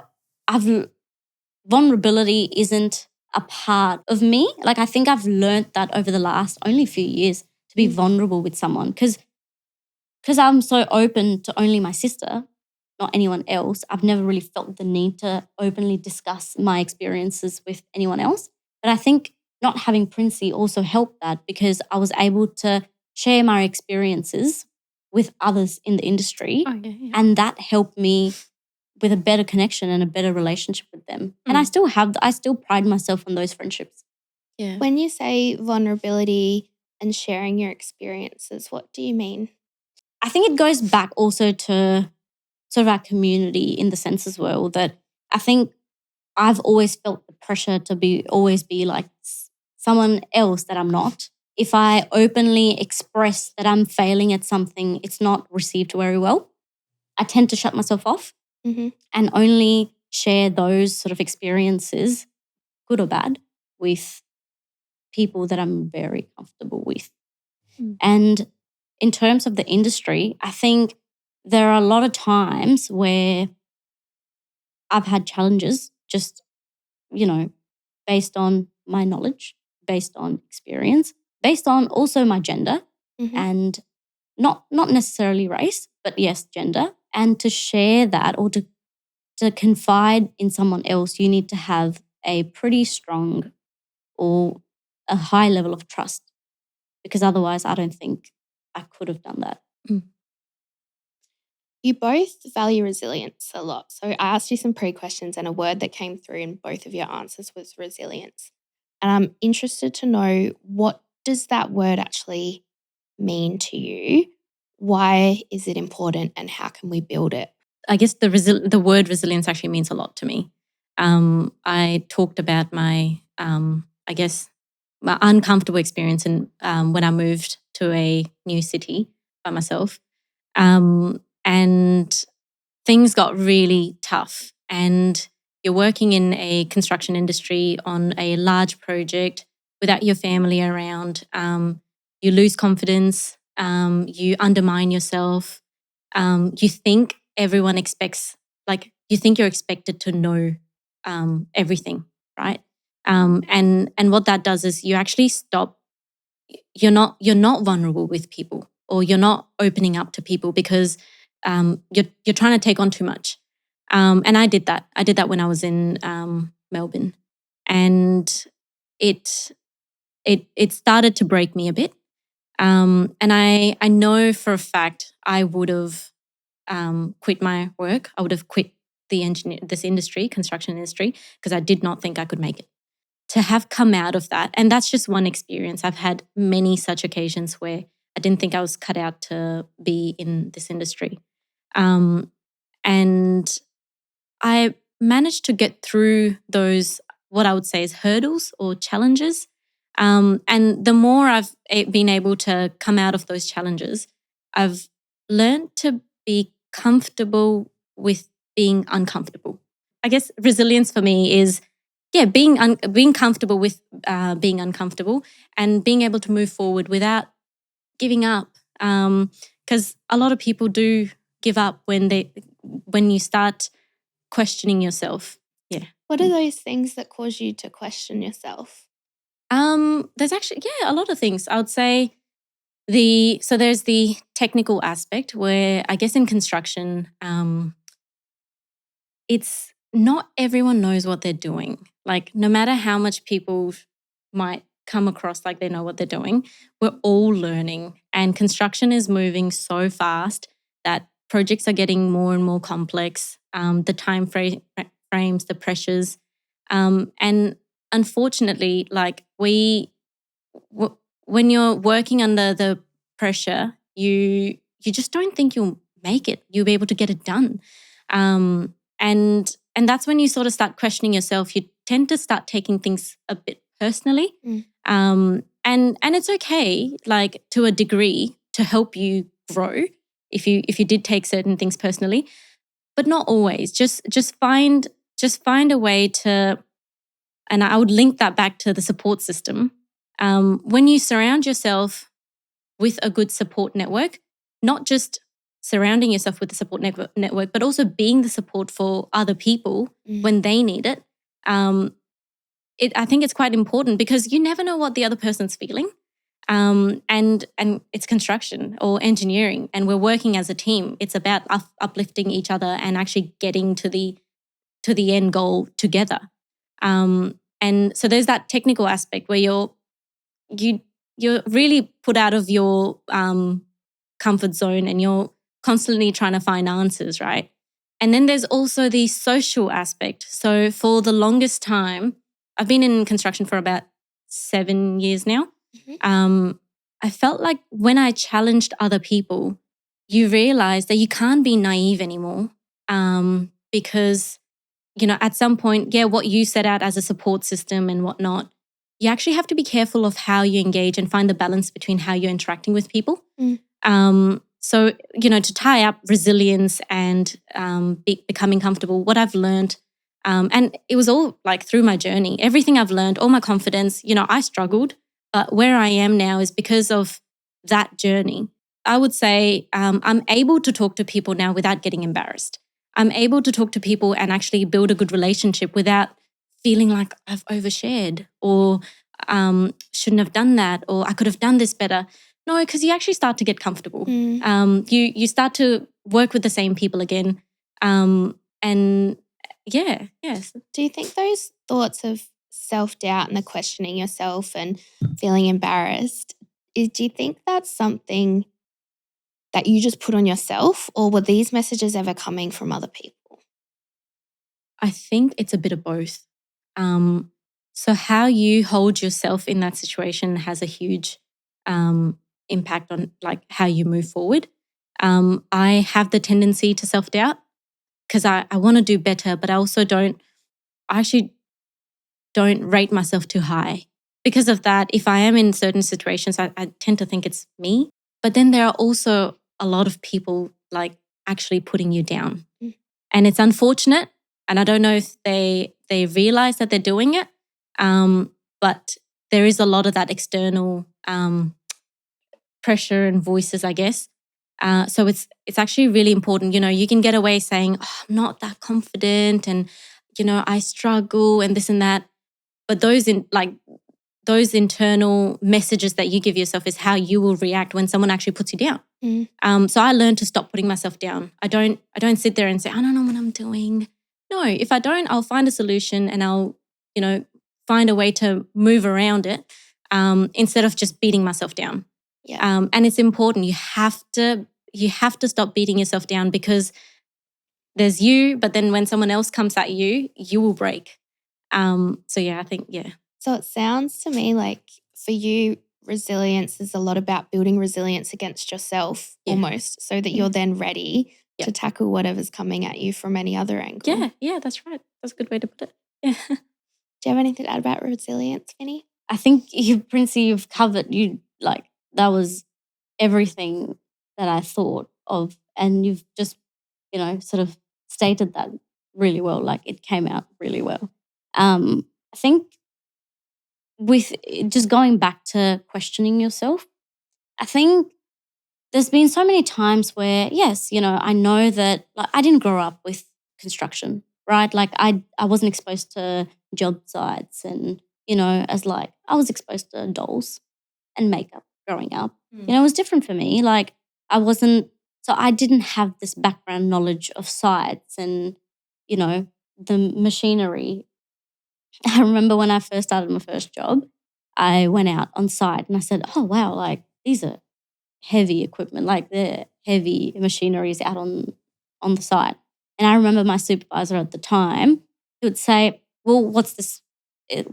vulnerability isn't a part of me. Like, I think I've learned that over the last only few years to be vulnerable with someone, because I'm so open to only my sister, not anyone else. I've never really felt the need to openly discuss my experiences with anyone else. But I think not having Princi also helped that, because I was able to share my experiences with others in the industry. And that helped me with a better connection and a better relationship with them. And I still pride myself on those friendships. Yeah. When you say vulnerability and sharing your experiences, what do you mean? I think it goes back also to sort of our community, in the sense as well that I think I've always felt the pressure to always be like someone else that I'm not. If I openly express that I'm failing at something, it's not received very well. I tend to shut myself off and only share those sort of experiences, good or bad, with people that I'm very comfortable with. And in terms of the industry, I think there are a lot of times where I've had challenges just, based on my knowledge, based on experience, based on also my gender, and not necessarily race, but yes, gender. And to share that, or to confide in someone else, you need to have a pretty strong or a high level of trust, because otherwise I don't think I could have done that. You both value resilience a lot. So I asked you some pre-questions, and a word that came through in both of your answers was resilience. And I'm interested to know, what does that word actually mean to you? Why is it important, and how can we build it? I guess the word resilience actually means a lot to me. I talked about my uncomfortable experience when I moved to a new city by myself. And things got really tough. And you're working in a construction industry on a large project without your family around. You lose confidence. You undermine yourself. You think everyone expects, you think you're expected to know everything, right? And what that does is you actually stop. You're not vulnerable with people, or you're not opening up to people, because you're trying to take on too much. And I did that. I did that when I was in Melbourne, and it started to break me a bit. And I know for a fact I would have quit my work. I would have quit this industry, construction industry, because I did not think I could make it. To have come out of that, and that's just one experience. I've had many such occasions where I didn't think I was cut out to be in this industry. And I managed to get through those, what I would say is hurdles or challenges. And the more I've been able to come out of those challenges, I've learned to be comfortable with being uncomfortable. I guess resilience for me is, being comfortable with being uncomfortable, and being able to move forward without giving up. Because a lot of people do give up when you start questioning yourself. Yeah. What are those things that cause you to question yourself? There's actually, a lot of things. I would say there's the technical aspect, where I guess in construction, it's not everyone knows what they're doing. Like, no matter how much people might come across like they know what they're doing, we're all learning. And construction is moving so fast that projects are getting more and more complex. The time frames, the pressures. And unfortunately, when you're working under the pressure, you just don't think you'll make it. You'll be able to get it done. And that's when you sort of start questioning yourself. You tend to start taking things a bit personally. And it's okay, like to a degree, to help you grow if you did take certain things personally, but not always. Just find a way to, and I would link that back to the support system. When you surround yourself with a good support network, not just surrounding yourself with the support network, but also being the support for other people when they need it. I think it's quite important because you never know what the other person's feeling. And it's construction or engineering, and we're working as a team. It's about uplifting each other and actually getting to the end goal together. And so there's that technical aspect where you're really put out of your comfort zone, and you're constantly trying to find answers, right? And then there's also the social aspect. So for the longest time, I've been in construction for about 7 years now. I felt like when I challenged other people, you realize that you can't be naive anymore, because, at some point, what you set out as a support system and whatnot, you actually have to be careful of how you engage and find the balance between how you're interacting with people. So, to tie up resilience and becoming comfortable, what I've learned, and it was all like through my journey, everything I've learned, all my confidence, I struggled, but where I am now is because of that journey. I would say I'm able to talk to people now without getting embarrassed. I'm able to talk to people and actually build a good relationship without feeling like I've overshared or shouldn't have done that, or I could have done this better. No, because you actually start to get comfortable. You start to work with the same people again. And yes. Do you think those thoughts of self-doubt and the questioning yourself and feeling embarrassed, do you think that's something that you just put on yourself, or were these messages ever coming from other people? I think it's a bit of both. So how you hold yourself in that situation has a huge impact on like how you move forward. I have the tendency to self-doubt because I want to do better, but I actually don't rate myself too high. Because of that, if I am in certain situations, I tend to think it's me. But then there are also a lot of people like actually putting you down. And it's unfortunate. And I don't know if they realize that they're doing it. But there is a lot of that external pressure and voices, I guess. So it's actually really important. You can get away saying, oh, I'm not that confident and, I struggle and this and that. But those internal messages that you give yourself is how you will react when someone actually puts you down. So I learned to stop putting myself down. I don't sit there and say, I don't know what I'm doing. No, if I don't, I'll find a solution and I'll, find a way to move around it instead of just beating myself down. Yeah. And it's important. You have to stop beating yourself down because there's you, but then when someone else comes at you, you will break. So yeah, I think, yeah. So it sounds to me like for you, resilience is a lot about building resilience against yourself almost, so that you're then ready to tackle whatever's coming at you from any other angle. Yeah, that's right. That's a good way to put it. Yeah. Do you have anything to add about resilience, Vini? I think Princi, you've covered, that was everything that I thought of, and you've just, sort of stated that really well, like it came out really well. I think with just going back to questioning yourself, I think there's been so many times where, yes, I know that like, I didn't grow up with construction, right? Like I wasn't exposed to job sites and, as like I was exposed to dolls and makeup growing up. It was different for me. Like I didn't have this background knowledge of sites and, the machinery. I remember when I first started my first job, I went out on site and I said, oh, wow, like these are heavy equipment, like the heavy machinery is out on the site. And I remember my supervisor at the time, he would say, well, what's this?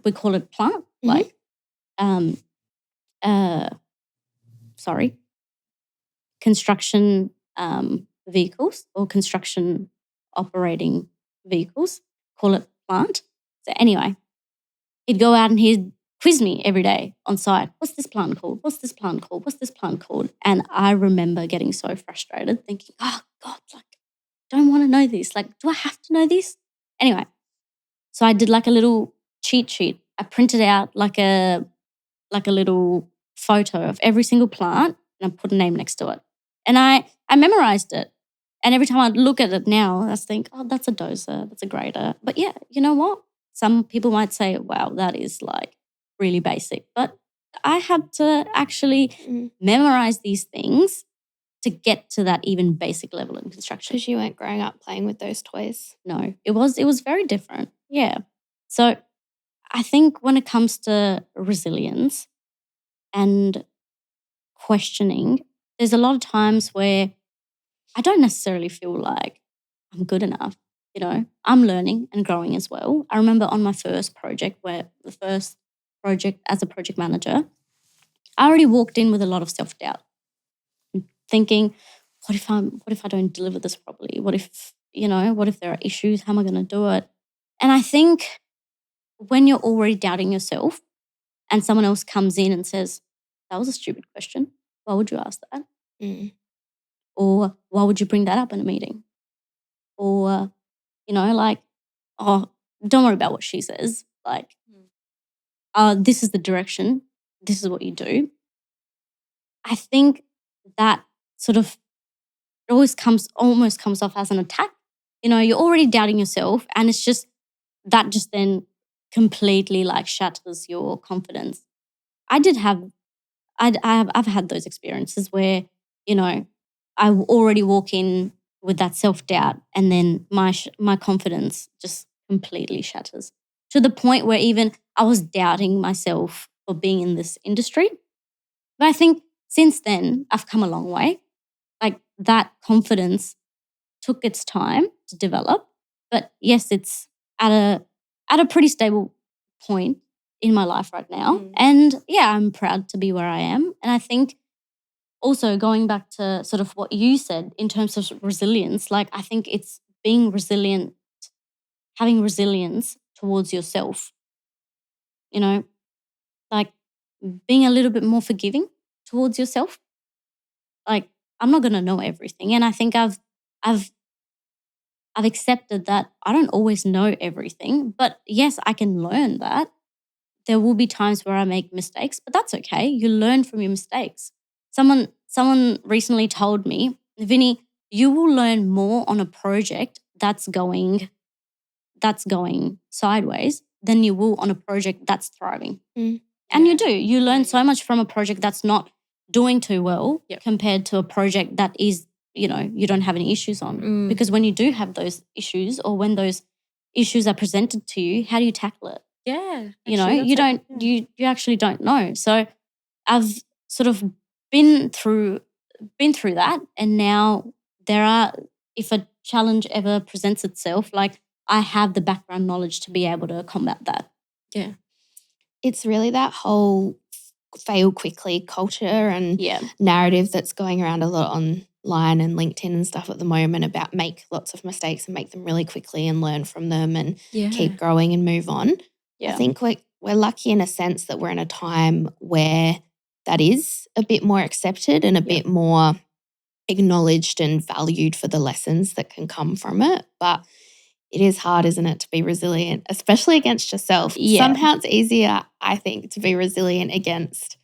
We call it plant, like, construction vehicles or construction operating vehicles. call it plant. So anyway, he'd go out and he'd quiz me every day on site. What's this plant called? What's this plant called? What's this plant called? And I remember getting so frustrated thinking, oh God, like, don't want to know this. Like, do I have to know this? Anyway, so I did like a little cheat sheet. I printed out like a little photo of every single plant and I put a name next to it. And I memorized it. And every time I look at it now, I think, oh, that's a dozer, that's a grader. But yeah, you know what? Some people might say, wow, that is like really basic. But I had to actually memorize these things to get to that even basic level in construction. Because you weren't growing up playing with those toys. No, it was very different. Yeah. So I think when it comes to resilience and questioning, there's a lot of times where I don't necessarily feel like I'm good enough. You know, I'm learning and growing as well. I remember on my first project, the first project as a project manager, I already walked in with a lot of self-doubt, thinking, what if I don't deliver this properly? What if there are issues? How am I going to do it? And I think when you're already doubting yourself and someone else comes in and says, that was a stupid question. Why would you ask that? Or why would you bring that up in a meeting? Or, like, oh, don't worry about what she says. Like, this is the direction. This is what you do. I think that sort of, it almost comes off as an attack. You know, you're already doubting yourself and it's just, that just then completely like shatters your confidence. I've had those experiences where, you know, I already walk in with that self-doubt and then my confidence just completely shatters to the point where even I was doubting myself for being in this industry. But I think since then, I've come a long way. Like that confidence took its time to develop. But yes, it's at a pretty stable point in my life right now. And yeah, I'm proud to be where I am. And I think also going back to sort of what you said in terms of resilience, like I think it's being resilient, having resilience towards yourself, you know, like being a little bit more forgiving towards yourself. Like I'm not going to know everything. And I think I've accepted that I don't always know everything, but yes, I can learn that. There will be times where I make mistakes, but that's okay. You learn from your mistakes. Someone recently told me, Vini, you will learn more on a project that's going sideways than you will on a project that's thriving. And you do. You learn so much from a project that's not doing too well compared to a project that is, you know, you don't have any issues on. Because when you do have those issues or when those issues are presented to you, how do you tackle it? Yeah. You know, you actually don't know. So I've sort of been through that, and now if a challenge ever presents itself, like I have the background knowledge to be able to combat that. Yeah. It's really that whole fail quickly culture and narrative that's going around a lot online and LinkedIn and stuff at the moment about make lots of mistakes and make them really quickly and learn from them and keep growing and move on. I think we're lucky in a sense that we're in a time where that is a bit more accepted and a bit more acknowledged and valued for the lessons that can come from it. But it is hard, isn't it, to be resilient, especially against yourself. Somehow it's easier, I think, to be resilient against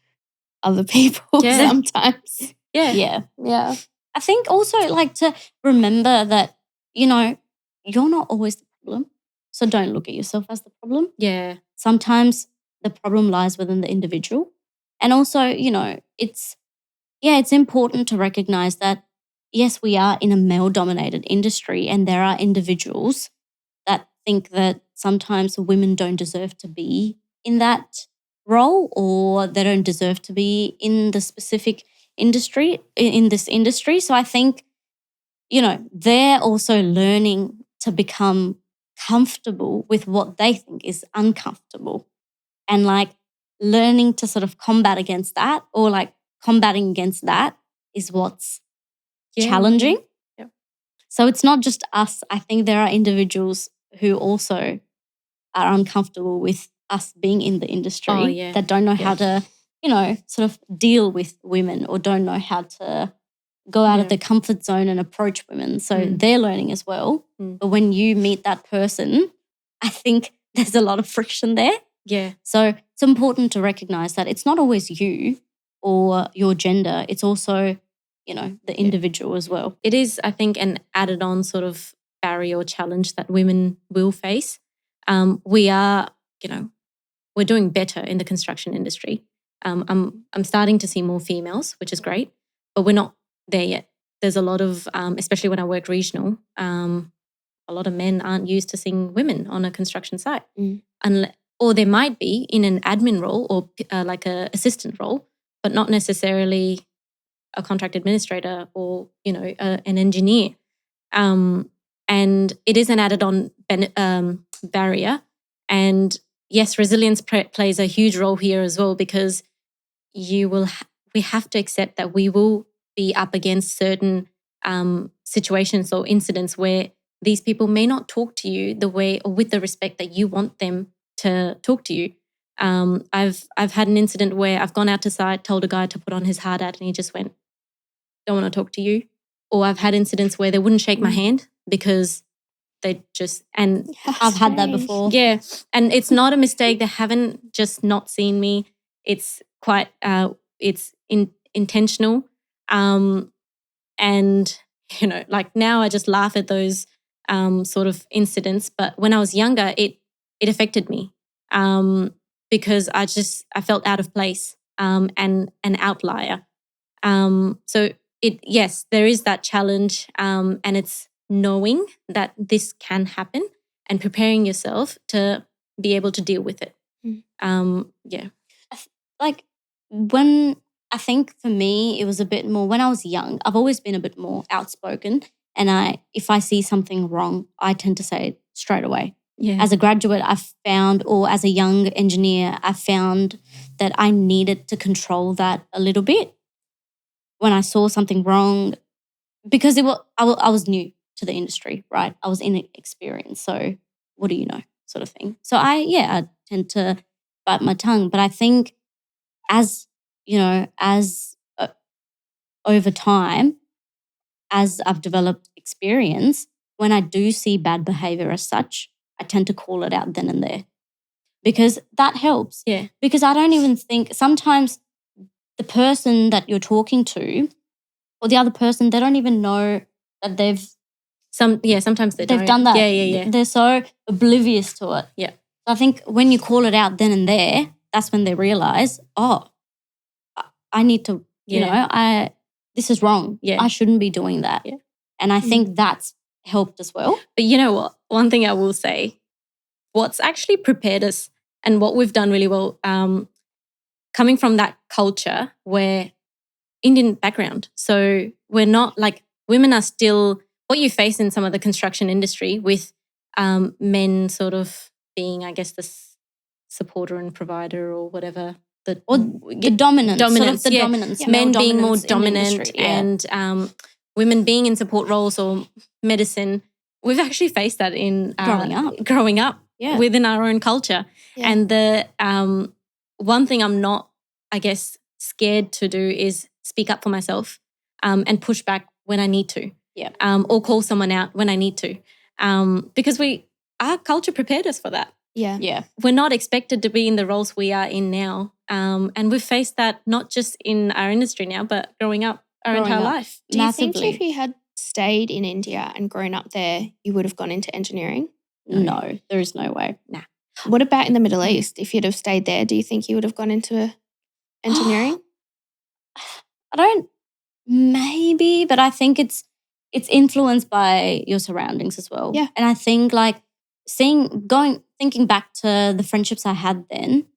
other people sometimes. Yeah. I think also like to remember that, you know, you're not always the problem. So don't look at yourself as the problem. Yeah. Sometimes the problem lies within the individual. And also, you know, it's important to recognize that, yes, we are in a male-dominated industry and there are individuals that think that sometimes women don't deserve to be in that role or they don't deserve to be in the specific industry, in this industry. So I think, you know, they're also learning to become comfortable with what they think is uncomfortable and like learning to sort of combat against that or like combating against that is what's challenging. Yeah. So it's not just us. I think there are individuals who also are uncomfortable with us being in the industry, that don't know how to, sort of deal with women or don't know how to go out of their comfort zone and approach women. So they're learning as well. But when you meet that person, I think there's a lot of friction there. Yeah. So it's important to recognize that it's not always you or your gender. It's also, the individual as well. It is, I think, an added on sort of barrier or challenge that women will face. We are, we're doing better in the construction industry. I'm starting to see more females, which is great, but we're not there yet. There's a lot of, especially when I work regional, a lot of men aren't used to seeing women on a construction site. Or there might be in an admin role or like a assistant role, but not necessarily a contract administrator or, an engineer. And it is an added on barrier. And yes, resilience plays a huge role here as well, because we have to accept that we will be up against certain situations or incidents where these people may not talk to you the way or with the respect that you want them to talk to you. I've had an incident where I've gone out to site, told a guy to put on his hard hat, and he just went, "Don't want to talk to you." Or I've had incidents where they wouldn't shake my hand because they just, and I've had that before. Yeah. And it's not a mistake. They haven't just not seen me. It's quite, it's intentional. And, like now I just laugh at those sort of incidents. But when I was younger, it affected me because I felt out of place and an outlier. So yes, there is that challenge, and it's knowing that this can happen and preparing yourself to be able to deal with it. Yeah. Like when I think for me, it was a bit more when I was young. I've always been a bit more outspoken, and if I see something wrong, I tend to say it straight away. Yeah. As a graduate, I've found, or as a young engineer, I found that I needed to control that a little bit when I saw something wrong, because I was new to the industry, right? I was inexperienced, so what do you know, sort of thing. So I tend to bite my tongue, but I think as over time, as I've developed experience, when I do see bad behavior as such, I tend to call it out then and there, because that helps. Yeah. Because I don't even think sometimes the person that you're talking to or the other person, they don't even know that sometimes they've done that. Yeah. They're so oblivious to it. Yeah. I think when you call it out then and there, that's when they realize, oh, I need to, this is wrong. Yeah. I shouldn't be doing that. Yeah. And I think that's helped as well. But you know what? One thing I will say, what's actually prepared us and what we've done really well, coming from that culture where Indian background. So we're not like, women are still what you face in some of the construction industry with men sort of being, I guess, the supporter and provider or whatever. The dominance. Dominance, sort of the dominance. Yeah. Men being more dominant industry, and women being in support roles or medicine. We've actually faced that in growing up within our own culture. Yeah. And the one thing I'm not, I guess, scared to do is speak up for myself and push back when I need to. Yeah. Or call someone out when I need to. Because our culture prepared us for that. Yeah. Yeah. We're not expected to be in the roles we are in now. And we've faced that not just in our industry now, but growing up our entire life. Do you think if you had stayed in India and grown up there, you would have gone into engineering? No, there is no way. Nah. What about in the Middle East? If you'd have stayed there, do you think you would have gone into engineering? Maybe, but I think it's influenced by your surroundings as well. Yeah. And I think like thinking back to the friendships I had then,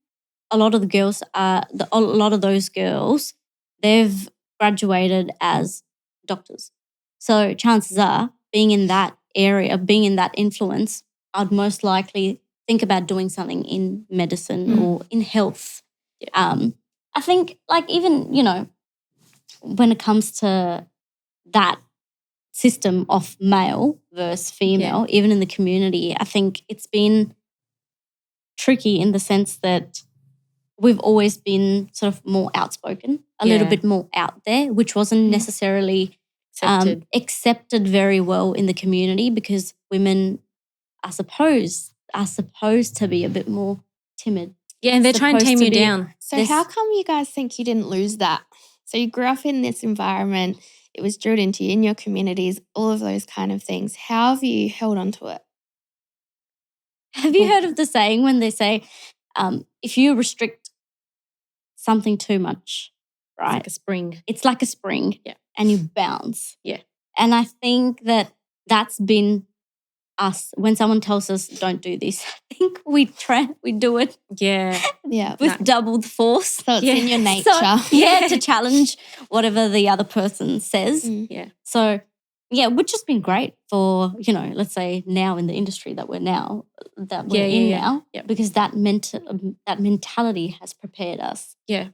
a lot of those girls, they've graduated as doctors. So chances are, being in that area, being in that influence, I'd most likely think about doing something in medicine or in health. Yeah. I think like even, when it comes to that system of male versus female, even in the community. I think it's been tricky in the sense that we've always been sort of more outspoken, a little bit more out there, which wasn't necessarily accepted very well in the community, because women are supposed to be a bit more timid. Yeah, and they try and tame you down. So how come you guys think you didn't lose that? So you grew up in this environment, it was drilled into you in your communities, all of those kind of things. How have you held on to it? Have you heard of the saying when they say, if you restrict something too much, right? It's like a spring. It's like a spring, and you bounce. Yeah. And I think that's been us. When someone tells us don't do this, I think we do it. Yeah. With doubled force. So it's in your nature. To challenge whatever the other person says. Yeah. So which has been great for, let's say now in the industry that we're in now, because that mentality has prepared us. Yeah.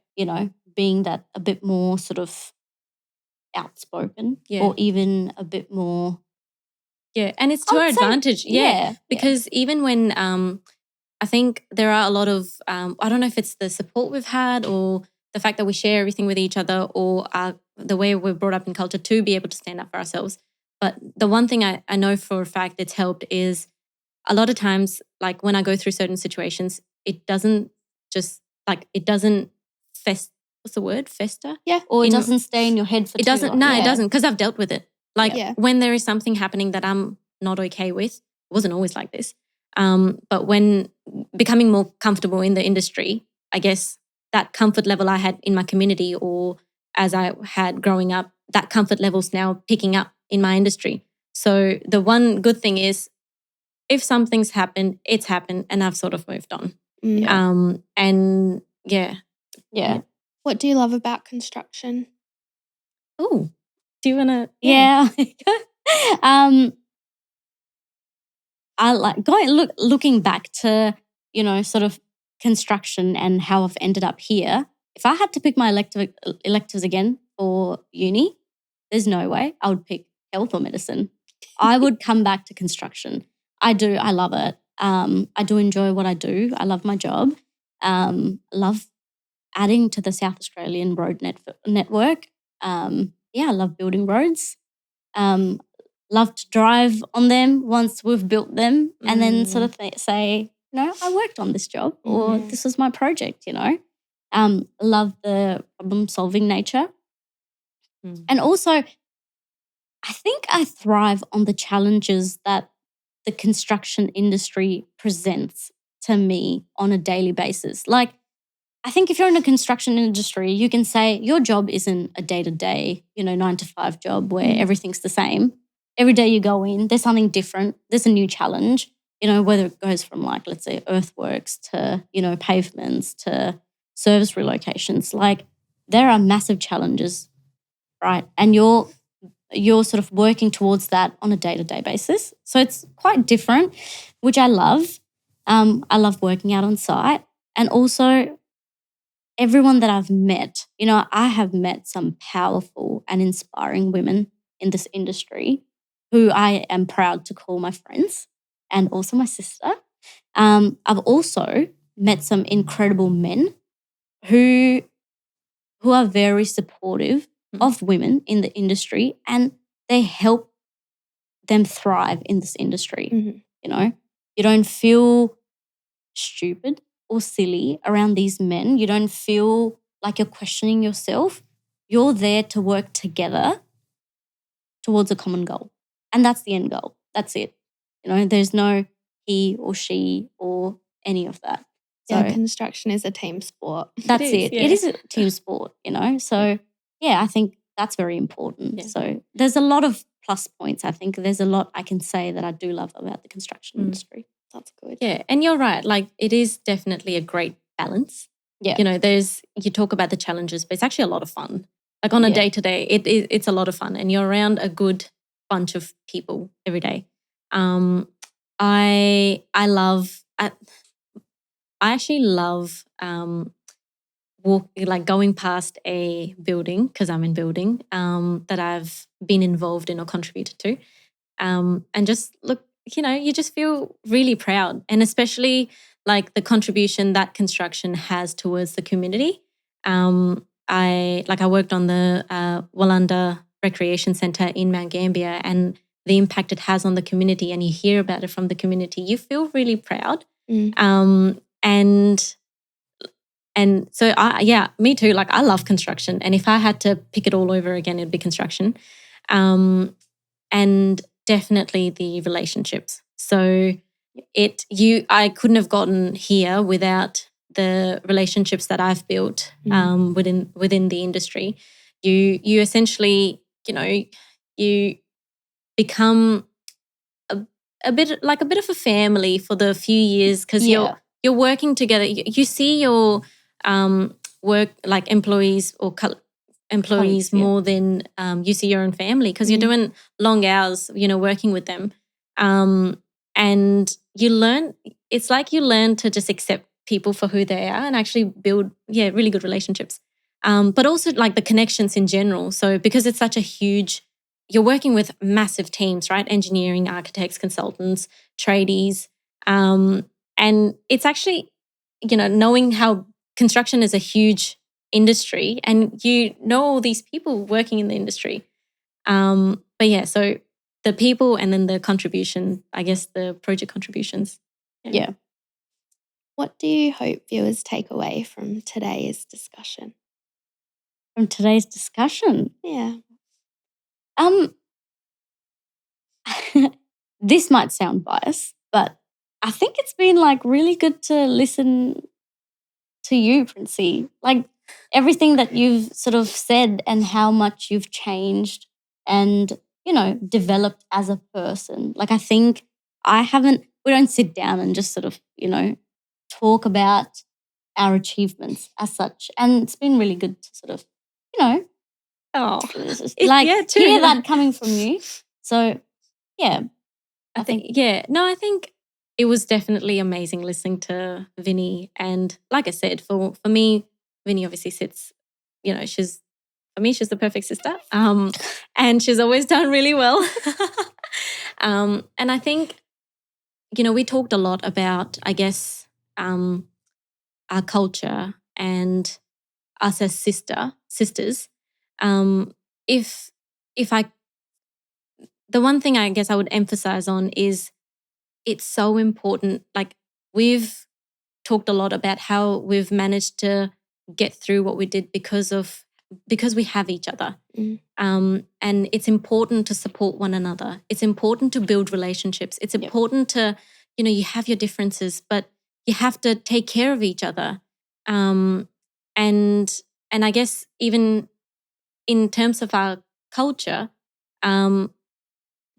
Being that a bit more sort of outspoken or even a bit more. Yeah, and it's to our advantage. Because even when I think there are a lot of, I don't know if it's the support we've had or the fact that we share everything with each other, or the way we're brought up in culture to be able to stand up for ourselves. But the one thing I know for a fact that's helped is a lot of times, like when I go through certain situations, it doesn't what's the word? Fester? Yeah. Or it doesn't stay in your head for too long. No, it doesn't, because I've dealt with it. When there is something happening that I'm not okay with, it wasn't always like this. But when becoming more comfortable in the industry, I guess that comfort level I had in my community, or as I had growing up, that comfort level's now picking up in my industry. So the one good thing is, if something's happened, it's happened, and I've sort of moved on. What do you love about construction? Oh, do you want to? Yeah. I like looking back to, sort of construction and how I've ended up here. If I had to pick my electives again for uni, there's no way I would pick health or medicine. I would come back to construction. I do. I love it. I do enjoy what I do. I love my job. Love adding to the South Australian road network. I love building roads. Love to drive on them once we've built them, and then sort of say, I worked on this job, or this was my project, Love the problem-solving nature. And also, I think I thrive on the challenges that the construction industry presents to me on a daily basis. Like, I think if you're in a construction industry, you can say your job isn't a day-to-day, 9-to-5 job where everything's the same. Every day you go in, there's something different. There's a new challenge, whether it goes from like, let's say, earthworks to, pavements to service relocations. Like, there are massive challenges, right? And you're sort of working towards that on a day-to-day basis. So it's quite different, which I love. I love working out on site. And also, everyone that I've met, I have met some powerful and inspiring women in this industry who I am proud to call my friends, and also my sister. I've also met some incredible men who are very supportive of women in the industry, and they help them thrive in this industry. You don't feel stupid or silly around these men. You don't feel like you're questioning yourself. You're there to work together towards a common goal. And that's the end goal. That's it. There's no he or she or any of that. So construction is a team sport. That's it. It is a team sport, So, I think that's very important. Yeah. So there's a lot of plus points. I think there's a lot I can say that I do love about the construction industry. That's good. Yeah, and you're right. Like, it is definitely a great balance. Yeah. You talk about the challenges, but it's actually a lot of fun. Like, on a day-to-day, it's a lot of fun, and you're around a good bunch of people every day. I actually love going past a building, because I'm in building, that I've been involved in or contributed to. and just look, you just feel really proud, and especially like the contribution that construction has towards the community. I worked on the Walanda Recreation Centre in Mount Gambier, and the impact it has on the community, and you hear about it from the community, you feel really proud. And so me too. Like, I love construction, and if I had to pick it all over again, it'd be construction. And definitely the relationships. So I couldn't have gotten here without the relationships that I've built within the industry. You essentially, you become a bit of a family for the few years, because you're working together. You see your work, like employees or employees, more than you see your own family, because you're doing long hours, working with them. And you learn, it's like you learn to just accept people for who they are and actually build, really good relationships. But also like the connections in general. So because it's such a huge, you're working with massive teams, right? Engineering, architects, consultants, tradies. And it's actually, knowing how construction is a huge industry, and all these people working in the industry. So the people, and then the contribution, I guess the project contributions. Yeah. What do you hope viewers take away from today's discussion? From today's discussion? Yeah. This might sound biased, but I think it's been like really good to listen to you, Princi. Like everything that you've sort of said and how much you've changed and, developed as a person. Like I think we don't sit down and just sort of, talk about our achievements as such. And it's been really good to sort of, hear that coming from you. So, yeah. I think it was definitely amazing listening to Vini. And like I said, for me, Vini obviously sits, she's the perfect sister. And she's always done really well. And I think, we talked a lot about, I guess, our culture and us as sisters. The one thing I guess I would emphasize on is it's so important. Like, we've talked a lot about how we've managed to get through what we did because we have each other. And it's important to support one another. It's important to build relationships. It's important to, you have your differences, but you have to take care of each other. And I guess even in terms of our culture,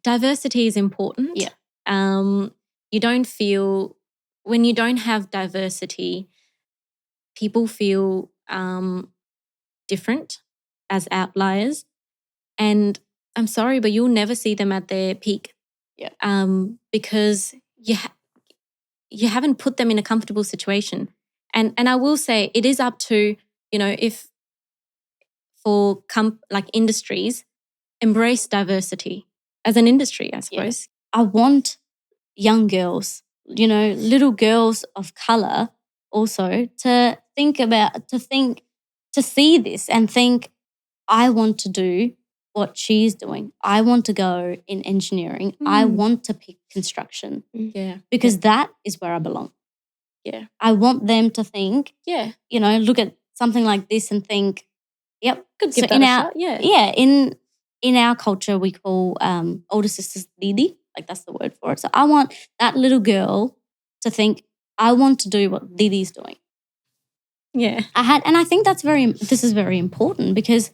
diversity is important. Yeah. You don't feel, when you don't have diversity, people feel different, as outliers. And I'm sorry, but you'll never see them at their peak. Yeah. Because you haven't put them in a comfortable situation. And I will say it is up to, if for industries, embrace diversity as an industry, I suppose. Yeah. I want young girls, little girls of colour also to see this and think, I want to do what she's doing. I want to go in engineering. I want to pick construction. Yeah. Because that is where I belong. Yeah. I want them to think, yeah, look at something like this and think, yep. Could give that a shot. Yeah. Yeah. In our culture, we call older sisters Didi. Like, that's the word for it. So I want that little girl to think, I want to do what Didi's doing. Yeah. And I think this is very important because,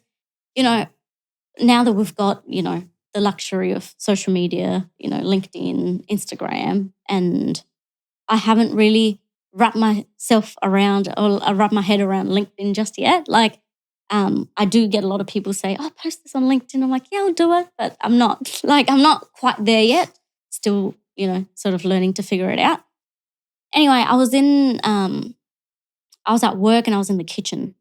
now that we've got, the luxury of social media, LinkedIn, Instagram, and I haven't really wrapped my head around LinkedIn just yet. Like, I do get a lot of people say, oh, post this on LinkedIn. I'm like, yeah, I'll do it. But I'm not quite there yet. Still, sort of learning to figure it out. Anyway, I was at work and I was in the kitchen,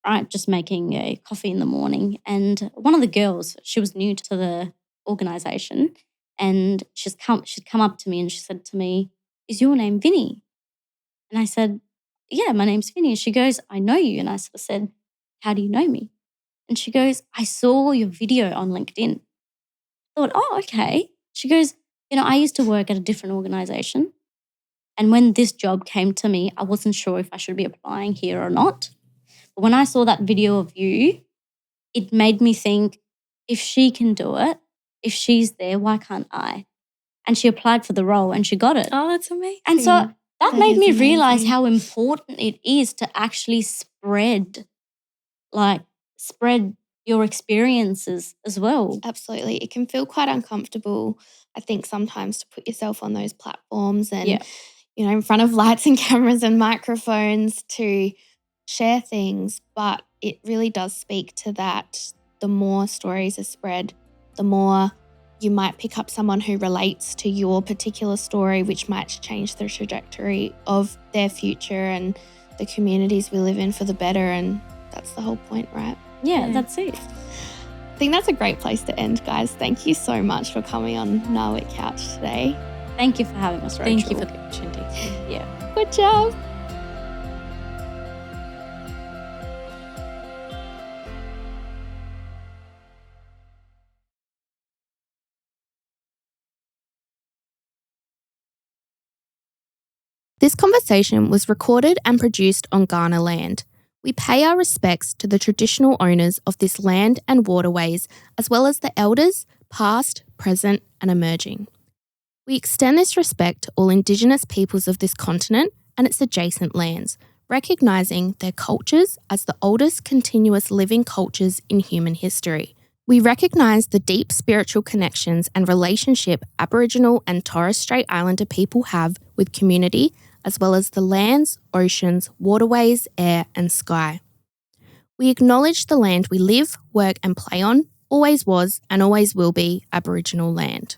right, just making a coffee in the morning. And one of the girls, she was new to the organisation, and she'd come up to me and she said to me, "Is your name Vini?" And I said, "Yeah, my name's Vini." And she goes, "I know you." And I sort of said, "How do you know me?" And she goes, "I saw your video on LinkedIn." I thought, "Oh, okay." She goes, "I used to work at a different organization. And when this job came to me, I wasn't sure if I should be applying here or not. But when I saw that video of you, it made me think, if she can do it, if she's there, why can't I?" And she applied for the role and she got it. Oh, that's amazing. And so that made is me realize amazing. how important it is to actually spread your experiences as well. Absolutely. It can feel quite uncomfortable, I think, sometimes to put yourself on those platforms and, Yeah. in front of lights and cameras and microphones to share things. But it really does speak to that. The more stories are spread, the more you might pick up someone who relates to your particular story, which might change the trajectory of their future and the communities we live in for the better. And that's the whole point, right? Yeah, that's it. I think that's a great place to end, guys. Thank you so much for coming on NAWIC Couch today. Thank you for having us, Rachael. Thank you for the opportunity. Yeah. Good job. This conversation was recorded and produced on Kaurna land. We pay our respects to the traditional owners of this land and waterways, as well as the elders, past, present, and emerging. We extend this respect to all Indigenous peoples of this continent and its adjacent lands, recognising their cultures as the oldest continuous living cultures in human history. We recognise the deep spiritual connections and relationship Aboriginal and Torres Strait Islander people have with community, as well as the lands, oceans, waterways, air and sky. We acknowledge the land we live, work and play on always was and always will be Aboriginal land.